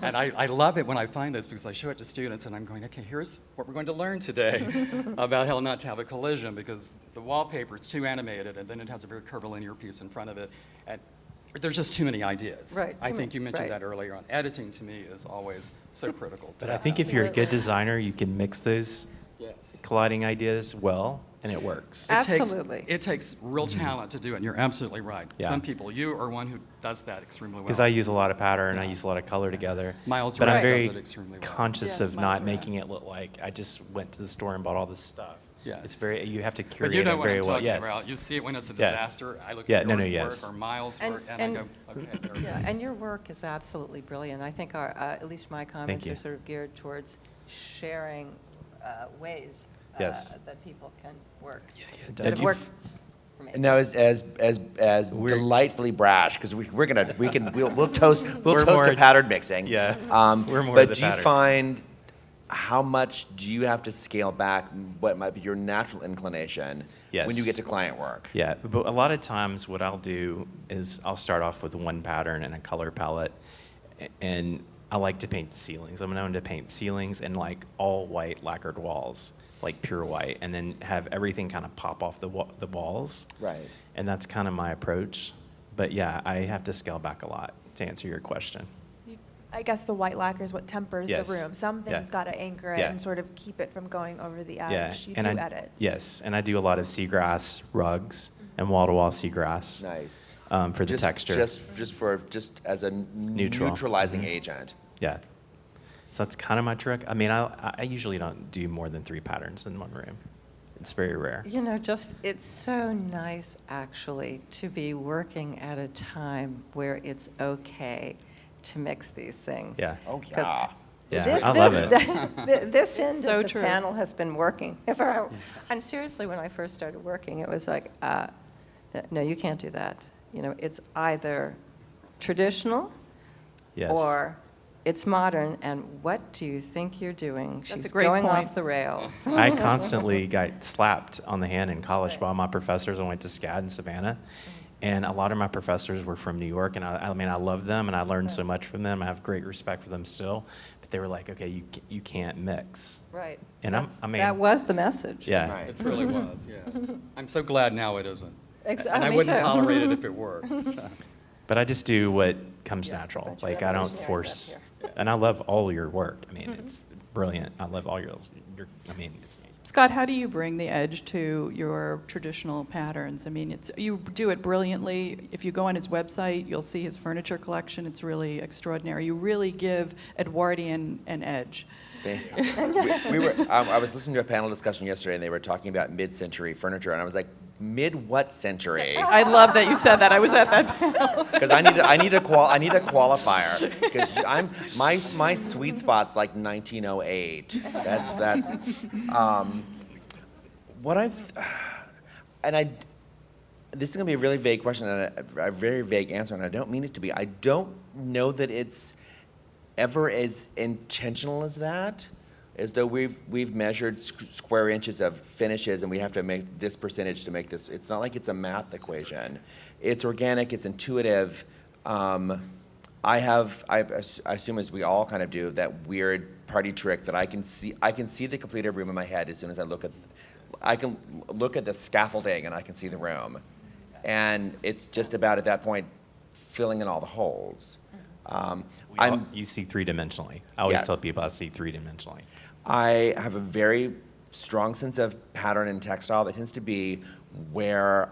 [SPEAKER 2] and I love it when I find this because I show it to students and I'm going, okay, here's what we're going to learn today about how not to have a collision, because the wallpaper is too animated and then it has a very curvilinear piece in front of it, and there's just too many ideas.
[SPEAKER 3] Right,
[SPEAKER 2] I
[SPEAKER 3] too
[SPEAKER 2] think you
[SPEAKER 3] many,
[SPEAKER 2] mentioned
[SPEAKER 3] right.
[SPEAKER 2] that earlier on. Editing to me is always so critical.
[SPEAKER 6] But I think if you're a good designer, you can mix those
[SPEAKER 2] Yes.
[SPEAKER 6] colliding ideas well, and it works.
[SPEAKER 3] Absolutely.
[SPEAKER 2] It takes real talent to do it, and you're absolutely right.
[SPEAKER 6] Yeah.
[SPEAKER 2] Some people, you are one who does that extremely well.
[SPEAKER 6] Because I use a lot of pattern, I
[SPEAKER 2] Yeah.
[SPEAKER 6] use a lot of color together.
[SPEAKER 2] Miles
[SPEAKER 6] but
[SPEAKER 2] Wright
[SPEAKER 6] I'm
[SPEAKER 2] does
[SPEAKER 6] very
[SPEAKER 2] it extremely well.
[SPEAKER 6] conscious
[SPEAKER 1] Yes,
[SPEAKER 6] of
[SPEAKER 1] Miles
[SPEAKER 6] not
[SPEAKER 1] Wright.
[SPEAKER 6] making it look like I just went to the store and bought all this stuff.
[SPEAKER 2] Yes.
[SPEAKER 6] It's you have to curate
[SPEAKER 2] But you know
[SPEAKER 6] it
[SPEAKER 2] what
[SPEAKER 6] very
[SPEAKER 2] I'm
[SPEAKER 6] well.
[SPEAKER 2] talking
[SPEAKER 6] Yes.
[SPEAKER 2] about. You see it when it's a
[SPEAKER 6] Yeah.
[SPEAKER 2] disaster. I look
[SPEAKER 6] Yeah,
[SPEAKER 2] at
[SPEAKER 6] no,
[SPEAKER 2] your
[SPEAKER 6] no, yes.
[SPEAKER 2] work or Miles'
[SPEAKER 3] And-
[SPEAKER 2] work, and
[SPEAKER 3] and-
[SPEAKER 2] I go, okay, there it
[SPEAKER 3] Yeah,
[SPEAKER 2] is.
[SPEAKER 3] and your work is absolutely brilliant. I think at least my comments
[SPEAKER 6] you.
[SPEAKER 3] are sort of geared towards sharing ways
[SPEAKER 6] Yes.
[SPEAKER 3] that people can work.
[SPEAKER 6] it
[SPEAKER 3] That have
[SPEAKER 6] does.
[SPEAKER 3] worked for me.
[SPEAKER 4] And now as
[SPEAKER 6] We're-
[SPEAKER 4] delightfully brash, because we'll toast
[SPEAKER 6] We're
[SPEAKER 4] to
[SPEAKER 6] more-
[SPEAKER 4] pattern mixing.
[SPEAKER 6] Yeah. We're more
[SPEAKER 4] But
[SPEAKER 6] of the
[SPEAKER 4] do you
[SPEAKER 6] pattern.
[SPEAKER 4] find, how much do you have to scale back what might be your natural inclination when you
[SPEAKER 6] Yes.
[SPEAKER 4] get to client work?
[SPEAKER 6] Yeah, but a lot of times what I'll do is I'll start off with one pattern and a color palette, and I like to paint the ceilings. I'm known to paint ceilings and like all white lacquered walls, like pure white, and then have everything kind of pop off the walls.
[SPEAKER 4] Right.
[SPEAKER 6] And that's kind of my approach. But yeah, I have to scale back a lot to answer your question.
[SPEAKER 5] I guess the white lacquer is what tempers
[SPEAKER 6] Yes.
[SPEAKER 5] the room. Some things
[SPEAKER 6] Yeah.
[SPEAKER 5] got to anchor it
[SPEAKER 6] Yeah.
[SPEAKER 5] and sort of keep it from going over the edge.
[SPEAKER 6] Yeah,
[SPEAKER 5] You
[SPEAKER 6] and
[SPEAKER 5] do
[SPEAKER 6] I,
[SPEAKER 5] edit.
[SPEAKER 6] Yes, and I do a lot of seagrass rugs and wall-to-wall seagrass
[SPEAKER 4] Nice.
[SPEAKER 6] for the texture.
[SPEAKER 4] Just as a
[SPEAKER 6] Neutral.
[SPEAKER 4] neutralizing
[SPEAKER 6] Mhm.
[SPEAKER 4] agent.
[SPEAKER 6] Yeah. So that's kind of my trick. I mean, I usually don't do more than 3 patterns in one room. It's very rare.
[SPEAKER 3] It's so nice, actually, to be working at a time where it's okay to mix these things.
[SPEAKER 6] Yeah.
[SPEAKER 4] Oh,
[SPEAKER 3] 'Cause
[SPEAKER 4] yeah.
[SPEAKER 6] Yeah, I love it.
[SPEAKER 3] This end
[SPEAKER 1] So
[SPEAKER 3] of the
[SPEAKER 1] true.
[SPEAKER 3] panel has been working. And seriously, when I first started working, it was like, no, you can't do that. It's either traditional
[SPEAKER 6] Yes.
[SPEAKER 3] or it's modern, and what do you think you're doing?
[SPEAKER 1] That's a
[SPEAKER 3] She's
[SPEAKER 1] great
[SPEAKER 3] going
[SPEAKER 1] point.
[SPEAKER 3] off the rails.
[SPEAKER 6] I constantly got slapped on the hand in college by my professors. I went to SCAD in Savannah, And a lot of my professors were from New York, and I mean, I love them, and I learned so much from them. I have great respect for them still. But they were like, okay, you can't mix.
[SPEAKER 7] Right.
[SPEAKER 6] And I mean,
[SPEAKER 3] That was the message.
[SPEAKER 6] yeah.
[SPEAKER 4] Right.
[SPEAKER 2] It really was, yes. I'm so glad now it isn't. And I
[SPEAKER 7] Me
[SPEAKER 2] wouldn't
[SPEAKER 7] too.
[SPEAKER 2] tolerate it if it were. So.
[SPEAKER 6] But I just do what comes
[SPEAKER 7] Yeah,
[SPEAKER 6] natural.
[SPEAKER 7] bunch of
[SPEAKER 6] Like, I don't
[SPEAKER 7] revolutionaries
[SPEAKER 6] force,
[SPEAKER 7] up
[SPEAKER 6] and I love all your work. I mean, it's brilliant. I love all your I mean, it's amazing.
[SPEAKER 1] Scott, how do you bring the edge to your traditional patterns? I mean, you do it brilliantly. If you go on his website, you'll see his furniture collection. It's really extraordinary. You really give Edwardian an edge.
[SPEAKER 4] I was listening to a panel discussion yesterday, and they were talking about mid-century furniture, and I was like, mid what century?
[SPEAKER 1] I love that you said that. I was at that panel.
[SPEAKER 4] Because I need a qualifier. Because my sweet spot's like 1908. That's what I've and I. This is gonna be a really vague question and a very vague answer, and I don't mean it to be. I don't know that it's ever as intentional as that. As though we've measured square inches of finishes and we have to make this percentage to make this. It's not like it's a math equation. It's organic, it's intuitive. I assume as we all kind of do, that weird party trick that I can see the completed room in my head as soon as I can look at the scaffolding and I can see the room. And it's just about at that point filling in all the holes.
[SPEAKER 6] You see three-dimensionally. I always
[SPEAKER 4] Yeah.
[SPEAKER 6] tell people I see three-dimensionally.
[SPEAKER 4] I have a very strong sense of pattern and textile. That tends to be where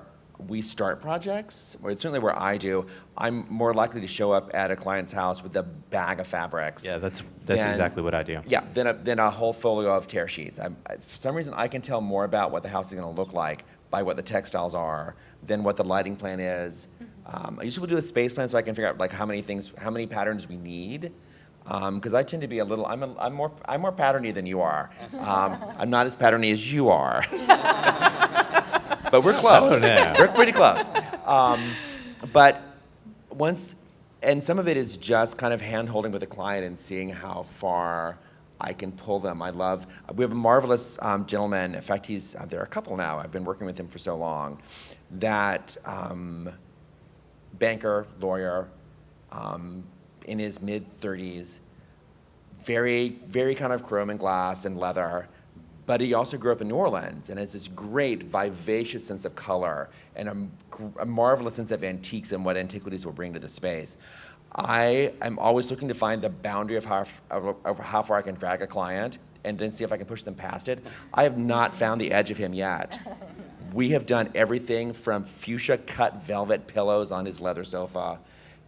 [SPEAKER 4] we start projects, or it's certainly where I do. I'm more likely to show up at a client's house with a bag of fabrics.
[SPEAKER 6] Yeah, that's
[SPEAKER 4] than-
[SPEAKER 6] exactly what I do.
[SPEAKER 4] Yeah, than a whole folio of tear sheets. For some reason, I can tell more about what the house is going to look like by what the textiles are than what the lighting plan is. I usually will do a space plan so I can figure out like how many patterns we need. Because I tend to be I'm more patterny than you are. I'm not as patterny as you are. But we're close.
[SPEAKER 6] Oh, no.
[SPEAKER 4] We're pretty close. But and some of it is just kind of hand-holding with the client and seeing how far I can pull them. We have a marvelous gentleman, in fact, there are a couple now, I've been working with him for so long, that banker, lawyer, in his mid-30s, very, very kind of chrome and glass and leather, but he also grew up in New Orleans and has this great, vivacious sense of color and a marvelous sense of antiques and what antiquities will bring to the space. I am always looking to find the boundary of how far I can drag a client and then see if I can push them past it. I have not found the edge of him yet. We have done everything from fuchsia cut velvet pillows on his leather sofa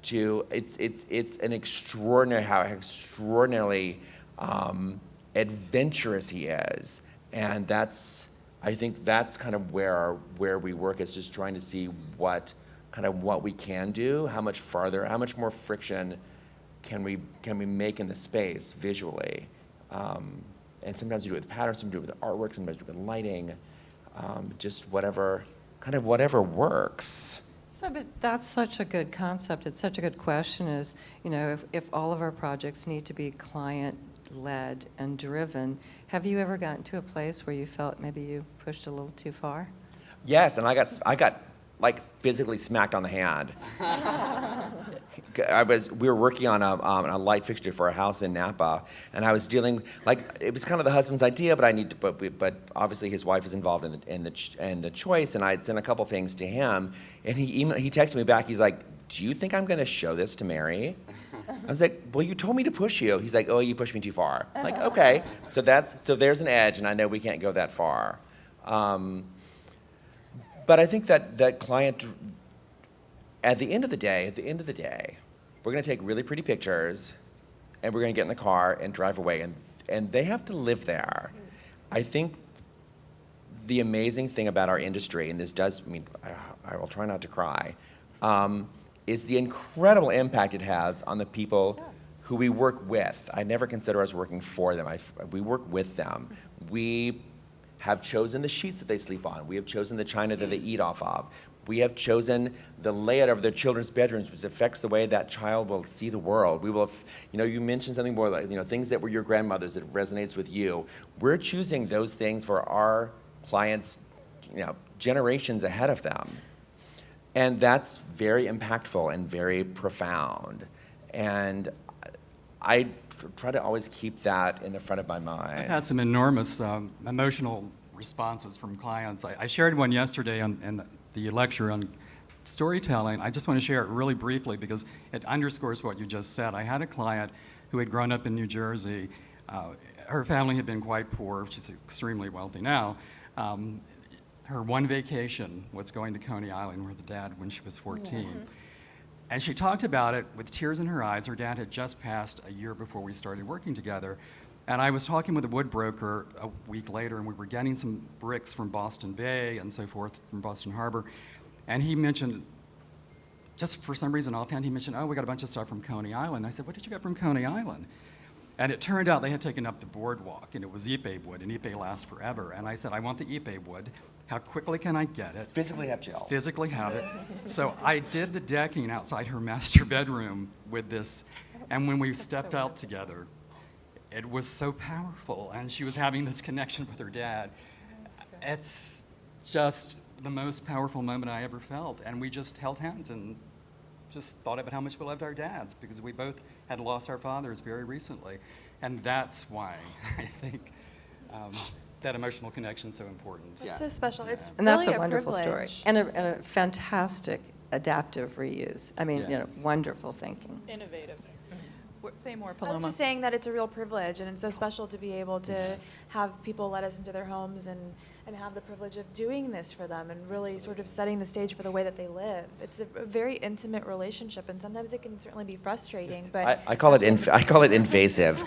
[SPEAKER 4] to it's an extraordinarily adventurous he is, and I think that's kind of where we work, is just trying to see what we can do, how much more friction can we make in the space visually, and sometimes we do it with patterns, sometimes we do it with artwork, sometimes we do it with lighting, just whatever works.
[SPEAKER 3] So, but that's such a good concept. It's such a good question is, if all of our projects need to be client-led and driven, have you ever gotten to a place where you felt maybe you pushed a little too far?
[SPEAKER 4] Yes, and I got like physically smacked on the hand. We were working on a light fixture for a house in Napa, and I was dealing, like, it was kind of the husband's idea, but obviously his wife is involved in the choice, and I'd sent a couple things to him, and he texted me back. He's like, "Do you think I'm going to show this to Mary?" I was like, "Well, you told me to push you." He's like, "Oh, you pushed me too far." I'm like, okay, so there's an edge, and I know we can't go that far. But I think that client, at the end of the day, we're going to take really pretty pictures, and we're going to get in the car and drive away, and they have to live there. I think the amazing thing about our industry, and this does, I will try not to cry, is the incredible impact it has on the people who we work with. I never consider us working for them. We work with them. We have chosen the sheets that they sleep on. We have chosen the china that they eat off of. We have chosen the layout of their children's bedrooms, which affects the way that child will see the world. We will, you mentioned something more like, things that were your grandmother's that resonates with you. We're choosing those things for our clients, generations ahead of them. And that's very impactful and very profound. And I try to always keep that in the front of my
[SPEAKER 2] I've
[SPEAKER 4] mind.
[SPEAKER 2] had some enormous emotional responses from clients. I shared one yesterday in the lecture on storytelling. I just want to share it really briefly because it underscores what you just said. I had a client who had grown up in New Jersey. Her family had been quite poor. She's extremely wealthy now. Her one vacation was going to Coney Island with her dad when she was 14. And she talked about it with tears in her eyes. Her dad had just passed a year before we started working together. And I was talking with a wood broker a week later, and we were getting some bricks from Boston Bay and so forth, from Boston Harbor. And he mentioned, just for some reason offhand, he mentioned, oh, we got a bunch of stuff from Coney Island. I said, what did you get from Coney Island? And it turned out they had taken up the boardwalk, and it was ipe wood, and ipe lasts forever. And I said, I want the ipe wood. How quickly can I get it?
[SPEAKER 4] Physically have gels.
[SPEAKER 2] Physically have it. So I did the decking outside her master bedroom with this, and when we stepped out together, it was so powerful, and she was having this connection with her dad. It's just the most powerful moment I ever felt, and we just held hands and just thought about how much we loved our dads, because we both had lost our fathers very recently, and that's why I think that emotional connection is so important.
[SPEAKER 5] It's so special. It's
[SPEAKER 3] And that's
[SPEAKER 5] really
[SPEAKER 3] a wonderful story.
[SPEAKER 5] privilege.
[SPEAKER 3] And a fantastic adaptive reuse. I mean,
[SPEAKER 2] Yes.
[SPEAKER 3] wonderful thinking.
[SPEAKER 1] Innovative. Say more,
[SPEAKER 5] I was
[SPEAKER 1] Paloma.
[SPEAKER 5] just saying that it's a real privilege, and it's so special to be able to have people let us into their homes and have the privilege of doing this for them and really sort of setting the stage for the way that they live. It's a very intimate relationship, and sometimes it can certainly be frustrating, but
[SPEAKER 4] I call it invasive.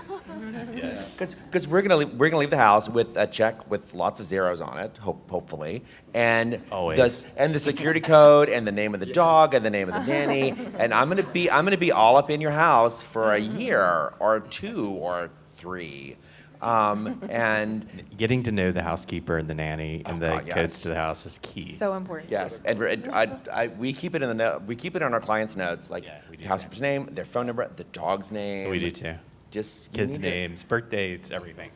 [SPEAKER 6] Yes.
[SPEAKER 4] Because we're gonna leave the house with a check with lots of zeros on it, hopefully, and
[SPEAKER 6] Always.
[SPEAKER 4] the security code and the name of the dog and the name of the nanny, and I'm gonna be all up in your house for a year or 2 or 3, and
[SPEAKER 6] Getting to know the housekeeper and the nanny and the
[SPEAKER 4] God, yes.
[SPEAKER 6] codes to the house is key.
[SPEAKER 5] so important.
[SPEAKER 4] yes, and we keep it in the we keep it on our clients' notes, like
[SPEAKER 6] Yeah, we do
[SPEAKER 4] the housekeeper's name, their phone number, the dog's name.
[SPEAKER 6] We do too.
[SPEAKER 4] Just you
[SPEAKER 6] Kids'
[SPEAKER 4] need to-
[SPEAKER 6] names, birthdays, everything.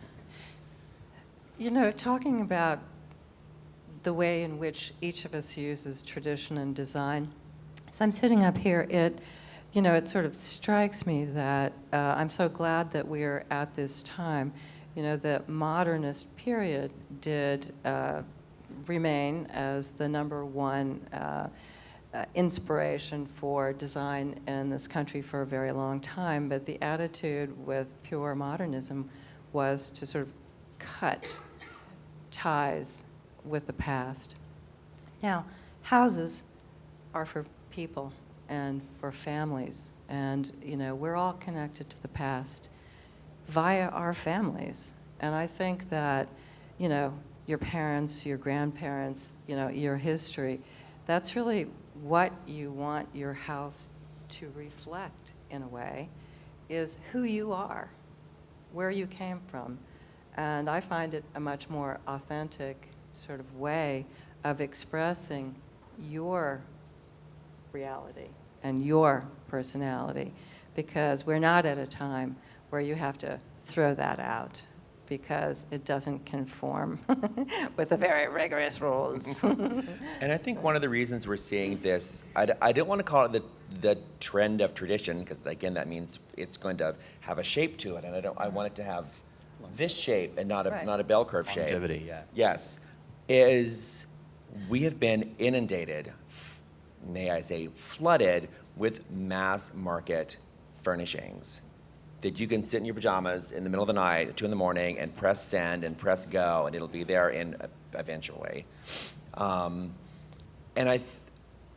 [SPEAKER 3] You know, talking about the way in which each of us uses tradition and design, as I'm sitting up here, it sort of strikes me that I'm so glad that we're at this time. You know, the modernist period did remain as the #1 inspiration for design in this country for a very long time, but the attitude with pure modernism was to sort of cut ties with the past. Now, houses are for people and for families, and we're all connected to the past via our families. And I think that your parents, your grandparents, your history, that's really what you want your house to reflect in a way, is who you are, where you came from. And I find it a much more authentic sort of way of expressing your reality and your personality, because we're not at a time where you have to throw that out because it doesn't conform with the very rigorous rules.
[SPEAKER 4] And I think one of the reasons we're seeing this, I don't want to call it the trend of tradition, because again, that means it's going to have a shape to it, and I want it to have this shape and not
[SPEAKER 3] Right.
[SPEAKER 4] a bell curve shape.
[SPEAKER 6] Longevity, yeah.
[SPEAKER 4] Yes, is we have been inundated, may I say, flooded with mass market furnishings that you can sit in your pajamas in the middle of the night at 2 in the morning and press send and press go, and it'll be there eventually. And I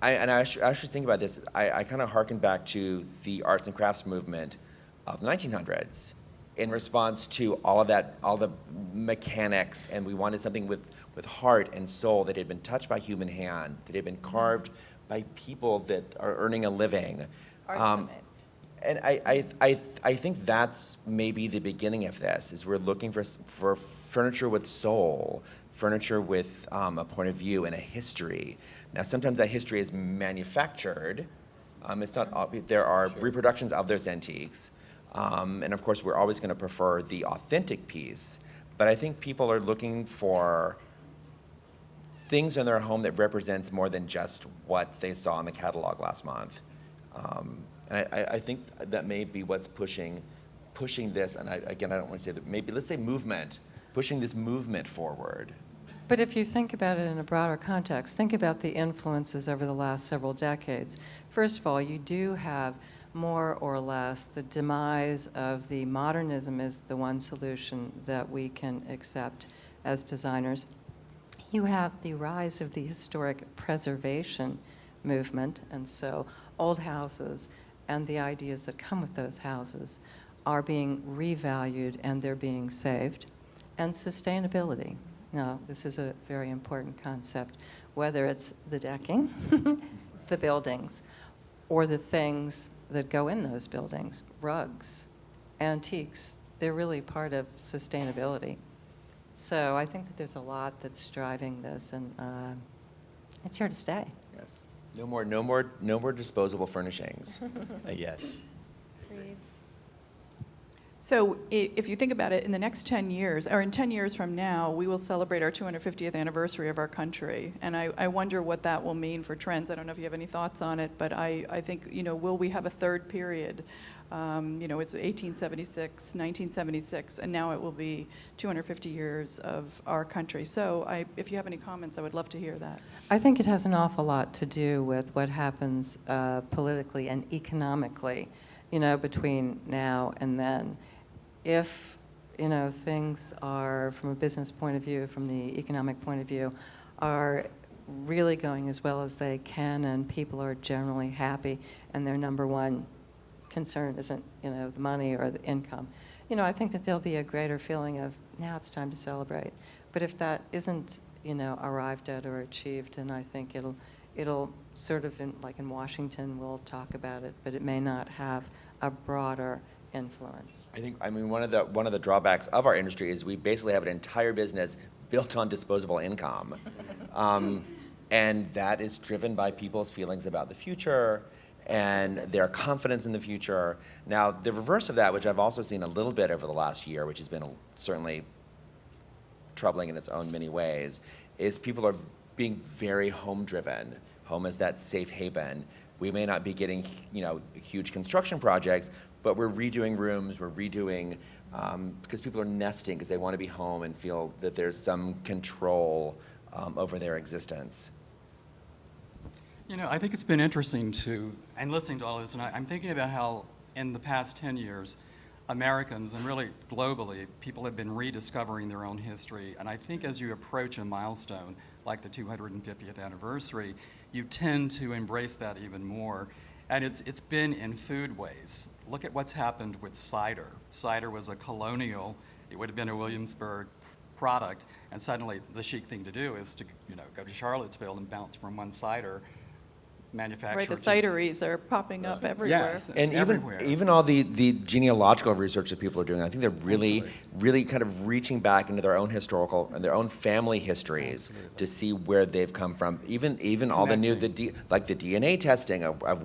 [SPEAKER 4] actually think about this. I kind of harken back to the arts and crafts movement of the 1900s in response to all the mechanics, and we wanted something with heart and soul that had been touched by human hands, that had been carved by people that are earning a living. And I think that's maybe the beginning of this, is we're looking for furniture with soul, furniture with a point of view and a history. Now, sometimes that history is manufactured. It's not. There are reproductions of those antiques, and of course, we're always going to prefer the authentic piece. But I think people are looking for things in their home that represents more than just what they saw in the catalog last month. And I think that may be what's pushing this, and again, I don't want to say that, maybe, let's say movement, pushing this movement forward.
[SPEAKER 3] But if you think about it in a broader context, think about the influences over the last several decades. First of all, you do have more or less the demise of the modernism is the one solution that we can accept as designers. You have the rise of the historic preservation movement, and so old houses and the ideas that come with those houses are being revalued and they're being saved. And sustainability. Now, this is a very important concept, whether it's the decking, the buildings, or the things that go in those buildings, rugs, antiques. They're really part of sustainability. So I think that there's a lot that's driving this, and it's here to stay.
[SPEAKER 4] Yes. No more disposable furnishings.
[SPEAKER 6] Yes.
[SPEAKER 5] Agreed.
[SPEAKER 1] So if you think about it, in the next 10 years, or in 10 years from now, we will celebrate our 250th anniversary of our country. And I wonder what that will mean for trends. I don't know if you have any thoughts on it, but I think, will we have a third period? It's 1876, 1976, and now it will be 250 years of our country. So if you have any comments, I would love to hear that.
[SPEAKER 3] I think it has an awful lot to do with what happens politically and economically, between now and then. If, things are, from a business point of view, from the economic point of view, are really going as well as they can, and people are generally happy, and their number one concern isn't, the money or the income, I think that there'll be a greater feeling of, now it's time to celebrate. But if that isn't, arrived at or achieved, then I think it'll sort of, like in Washington, we'll talk about it, but it may not have a broader influence.
[SPEAKER 4] I mean, one of the drawbacks of our industry is we basically have an entire business built on disposable income. And that is driven by people's feelings about the future and their confidence in the future. Now, the reverse of that, which I've also seen a little bit over the last year, which has been certainly troubling in its own many ways, is people are being very home-driven. Home is that safe haven. We may not be getting, huge construction projects, but we're redoing rooms, we're redoing, because people are nesting because they want to be home and feel that there's some control over their existence.
[SPEAKER 2] I think it's been interesting and listening to all this, and I'm thinking about how in the past 10 years, Americans, and really globally, people have been rediscovering their own history. And I think as you approach a milestone, like the 250th anniversary, you tend to embrace that even more. And it's been in food ways. Look at what's happened with cider. Cider was a colonial, it would have been a Williamsburg product, and suddenly the chic thing to do is to go to Charlottesville and bounce from one cider manufacturer.
[SPEAKER 1] Right, the
[SPEAKER 2] to-
[SPEAKER 1] cideries are popping up everywhere.
[SPEAKER 2] Yes,
[SPEAKER 4] And
[SPEAKER 2] everywhere.
[SPEAKER 4] even all the genealogical research that people are doing, I think they're really kind of reaching back into their own historical and their own family histories to see where they've come from. Even all the new like the DNA testing of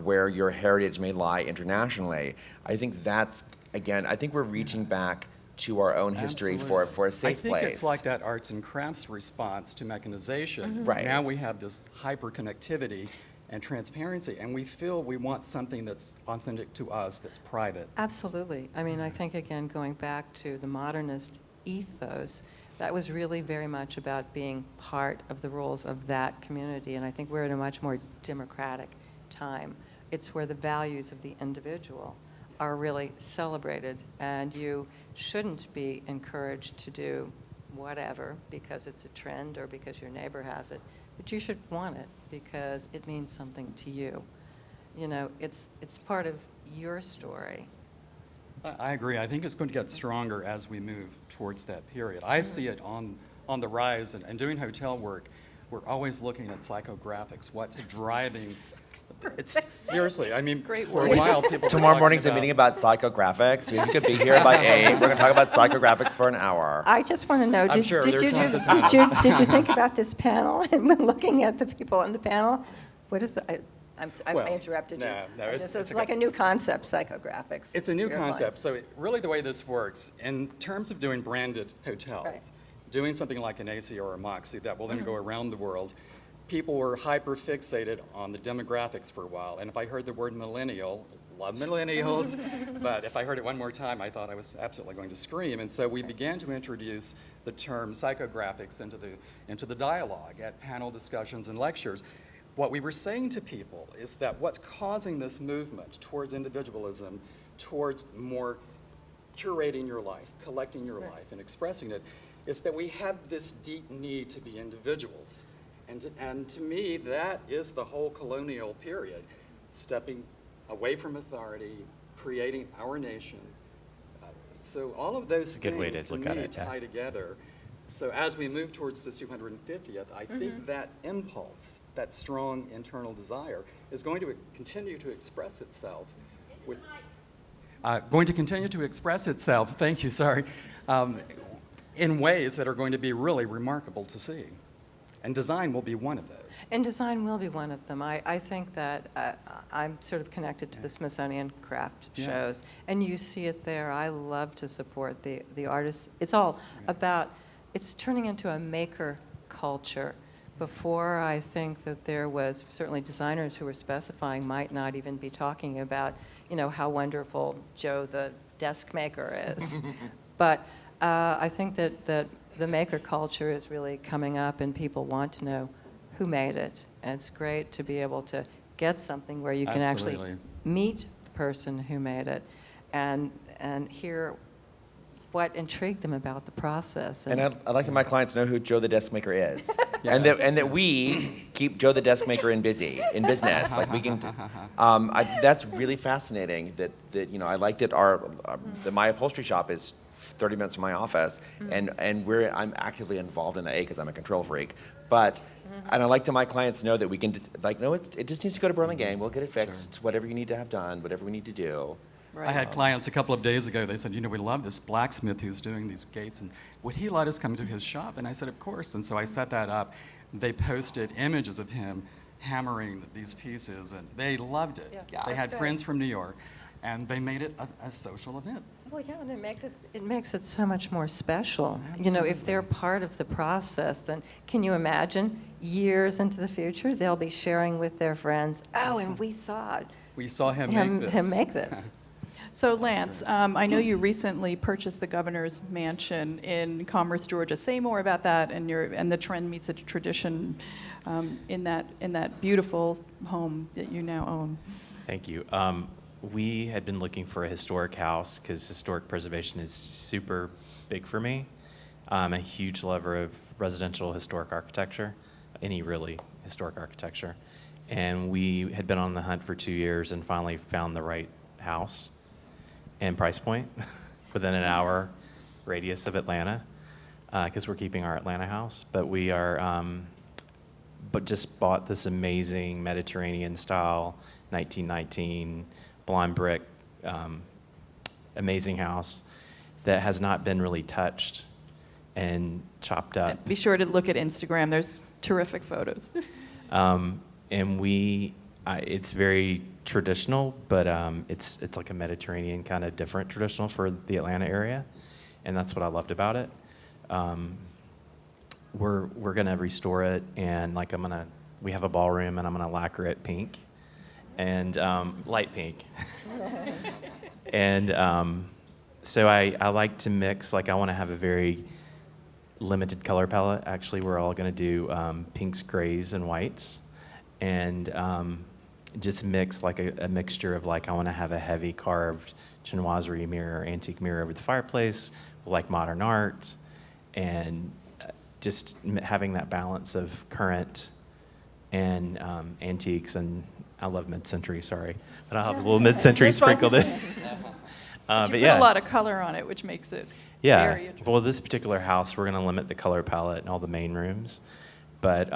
[SPEAKER 4] where your heritage may lie internationally. I think that's, again, I think we're reaching back to our own history for a safe place.
[SPEAKER 2] I think it's like that arts and crafts response to mechanization.
[SPEAKER 4] Mm-hmm. Right.
[SPEAKER 2] Now we have this hyper-connectivity and transparency, and we feel we want something that's authentic to us, that's private.
[SPEAKER 3] Absolutely. I mean, I think, again, going back to the modernist ethos, that was really very much about being part of the rules of that community, and I think we're in a much more democratic time. It's where the values of the individual are really celebrated, and you shouldn't be encouraged to do whatever because it's a trend or because your neighbor has it, but you should want it because it means something to you. It's part of your story.
[SPEAKER 2] I agree. I think it's going to get stronger as we move towards that period. I see it on the rise, and doing hotel work, we're always looking at psychographics, what's driving. It's seriously, I mean,
[SPEAKER 1] Great
[SPEAKER 2] for a
[SPEAKER 1] word.
[SPEAKER 2] while, people were
[SPEAKER 4] Tomorrow
[SPEAKER 2] talking
[SPEAKER 4] morning's a meeting about psychographics. You could be here by 8. We're going to talk about psychographics for an hour.
[SPEAKER 3] I just want to know,
[SPEAKER 2] I'm sure there are tons of people.
[SPEAKER 3] did you think about this panel and when looking at the people on the panel? What is it? I
[SPEAKER 2] Well,
[SPEAKER 3] interrupted you.
[SPEAKER 2] no,
[SPEAKER 3] It's
[SPEAKER 2] it's
[SPEAKER 3] like
[SPEAKER 2] okay.
[SPEAKER 3] a new concept, psychographics.
[SPEAKER 2] It's a new
[SPEAKER 3] Your
[SPEAKER 2] concept.
[SPEAKER 3] lines.
[SPEAKER 2] So really the way this works, in terms of doing branded hotels, doing something like an AC or a Moxie that will then go around the world, people were hyper fixated on the demographics for a while. And if I heard the word millennial, love millennials, but if I heard it one more time, I thought I was absolutely going to scream. And so we began to introduce the term psychographics into the dialogue at panel discussions and lectures. What we were saying to people is that what's causing this movement towards individualism, towards more curating your life, collecting your life, and expressing it, is that we have this deep need to be individuals. And to me, that is the whole colonial period, stepping away from authority, creating our nation. So all of those
[SPEAKER 6] It's a good way
[SPEAKER 2] things
[SPEAKER 6] to look
[SPEAKER 2] me
[SPEAKER 6] at it, yeah.
[SPEAKER 2] tie together. So as we move towards the 250th, I think that impulse, that strong internal desire, is going to continue to express itself. Thank you, sorry, in ways that are going to be really remarkable to see. And design will be one of those.
[SPEAKER 3] And design will be one of them. I think that I'm sort of connected to the Smithsonian craft
[SPEAKER 2] Yes.
[SPEAKER 3] shows, and you see it there. I love to support the artists. It's all about, it's turning into a maker culture. Before, I think that there was certainly designers who were specifying might not even be talking about, you know, how wonderful Joe the desk maker is. But I think that the maker culture is really coming up, and people want to know who made it. And it's great to be able to get something where you can actually
[SPEAKER 2] Absolutely.
[SPEAKER 3] meet the person who made it and hear what intrigued them about the process.
[SPEAKER 4] And I'd like that my clients know who Joe the Desk Maker is.
[SPEAKER 2] Yes.
[SPEAKER 4] And that we keep Joe the Desk Maker in business. Like we can, that's really fascinating that you know, I like that that my upholstery shop is 30 minutes from my office, and I'm actively involved in that, because I'm a control freak. But, and I like that my clients know that we can just, like, no, it just needs to go to Burlingame, we'll get it fixed, whatever you need to have done, whatever we need to do.
[SPEAKER 2] I had clients a couple of days ago, they said, you know, we love this blacksmith who's doing these gates, and would he let us come to his shop? And I said, of course. And so I set that up. They posted images of him hammering these pieces, and they loved it.
[SPEAKER 3] Yeah.
[SPEAKER 2] They
[SPEAKER 3] That's
[SPEAKER 2] had
[SPEAKER 3] great.
[SPEAKER 2] friends from New York, and they made it a social event.
[SPEAKER 3] Well, yeah, and it makes it so much more special. You know, if they're part of the process, then can you imagine years into the future, they'll be sharing with their friends, oh, and we saw
[SPEAKER 2] We saw him
[SPEAKER 3] make this.
[SPEAKER 1] So Lance, I know you recently purchased the governor's mansion in Commerce, Georgia. Say more about that and the trend meets a tradition in that beautiful home that you now own.
[SPEAKER 6] Thank you. We had been looking for a historic house because historic preservation is super big for me. I'm a huge lover of residential historic architecture, any really historic architecture. And we had been on the hunt for 2 years and finally found the right house and price point within an hour radius of Atlanta, because we're keeping our Atlanta house. But we are, but just bought this amazing Mediterranean style 1919 blonde brick, amazing house that has not been really touched and chopped up.
[SPEAKER 1] Be sure to look at Instagram. There's terrific photos.
[SPEAKER 6] And it's very traditional, but it's like a Mediterranean kind of different traditional for the Atlanta area, and that's what I loved about it. We're gonna restore it, and like we have a ballroom, and I'm gonna lacquer it pink, and light pink. And so I like to mix, like I want to have a very limited color palette. Actually, we're all gonna do pinks, grays, and whites, and just mix like a mixture of, like, I want to have a heavy carved chinoiserie mirror, antique mirror over the fireplace, like modern art, and just having that balance of current and antiques. And I love mid-century, sorry, but I'll have a little mid-century sprinkled in.
[SPEAKER 1] You
[SPEAKER 6] But
[SPEAKER 1] put
[SPEAKER 6] yeah.
[SPEAKER 1] a lot of color on it, which makes it
[SPEAKER 6] Yeah,
[SPEAKER 1] very interesting.
[SPEAKER 6] well, this particular house, we're going to limit the color palette in all the main rooms, but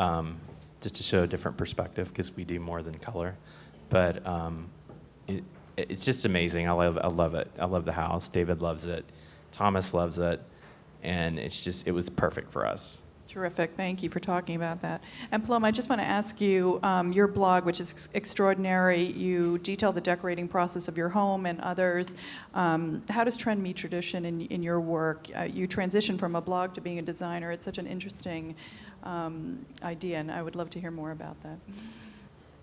[SPEAKER 6] just to show a different perspective, because we do more than color. But it's just amazing. I love it. I love the house. David loves it. Thomas loves it, and it was perfect for us.
[SPEAKER 1] Terrific. Thank you for talking about that. And Plum, I just want to ask you, your blog, which is extraordinary, you detail the decorating process of your home and others. How does trend meet tradition in your work? You transitioned from a blog to being a designer. It's such an interesting idea, and I would love to hear more about that.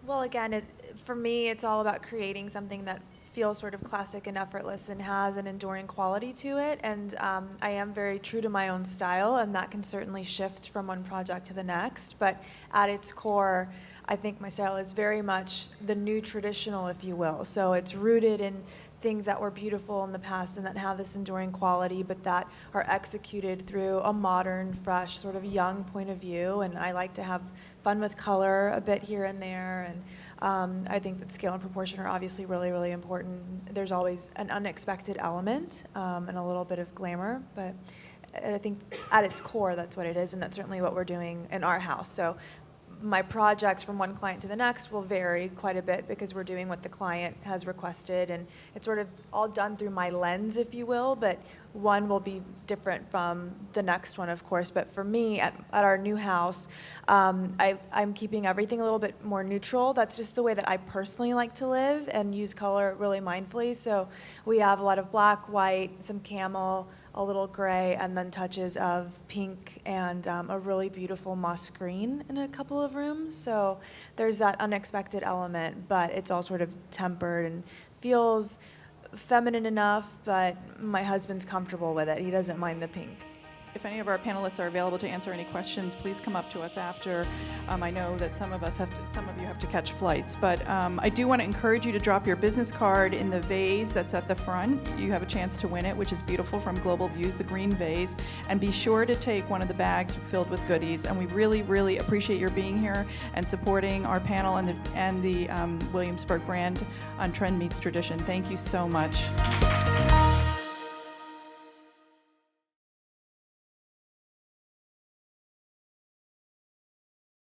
[SPEAKER 5] Well, again, for me, it's all about creating something that feels sort of classic and effortless and has an enduring quality to it. And I am very true to my own style, and that can certainly shift from one project to the next. But at its core, I think my style is very much the new traditional, if you will. So it's rooted in things that were beautiful in the past and that have this enduring quality, but that are executed through a modern, fresh, sort of young point of view. And I like to have fun with color a bit here and there. And I think that scale and proportion are obviously really, really important. There's always an unexpected element and a little bit of glamour, but I think at its core, that's what it is, and that's certainly what we're doing in our house. So my projects from one client to the next will vary quite a bit because we're doing what the client has requested, and it's sort of all done through my lens, if you will, but one will be different from the next one, of course. But for me, at our new house, I'm keeping everything a little bit more neutral. That's just the way that I personally like to live and use color really mindfully. So we have a lot of black, white, some camel, a little gray, and then touches of pink and a really beautiful moss green in a couple of rooms. So there's that unexpected element, but it's all sort of tempered and feels feminine enough, but my husband's comfortable with it. He doesn't mind the pink.
[SPEAKER 1] If any of our panelists are available to answer any questions, please come up to us after. I know that some of you have to catch flights, but I do want to encourage you to drop your business card in the vase that's at the front. You have a chance to win it, which is beautiful from Global Views, the green vase. And be sure to take one of the bags filled with goodies. And we really, really appreciate your being here and supporting our panel and the Williamsburg brand on Trend Meets Tradition. Thank you so much.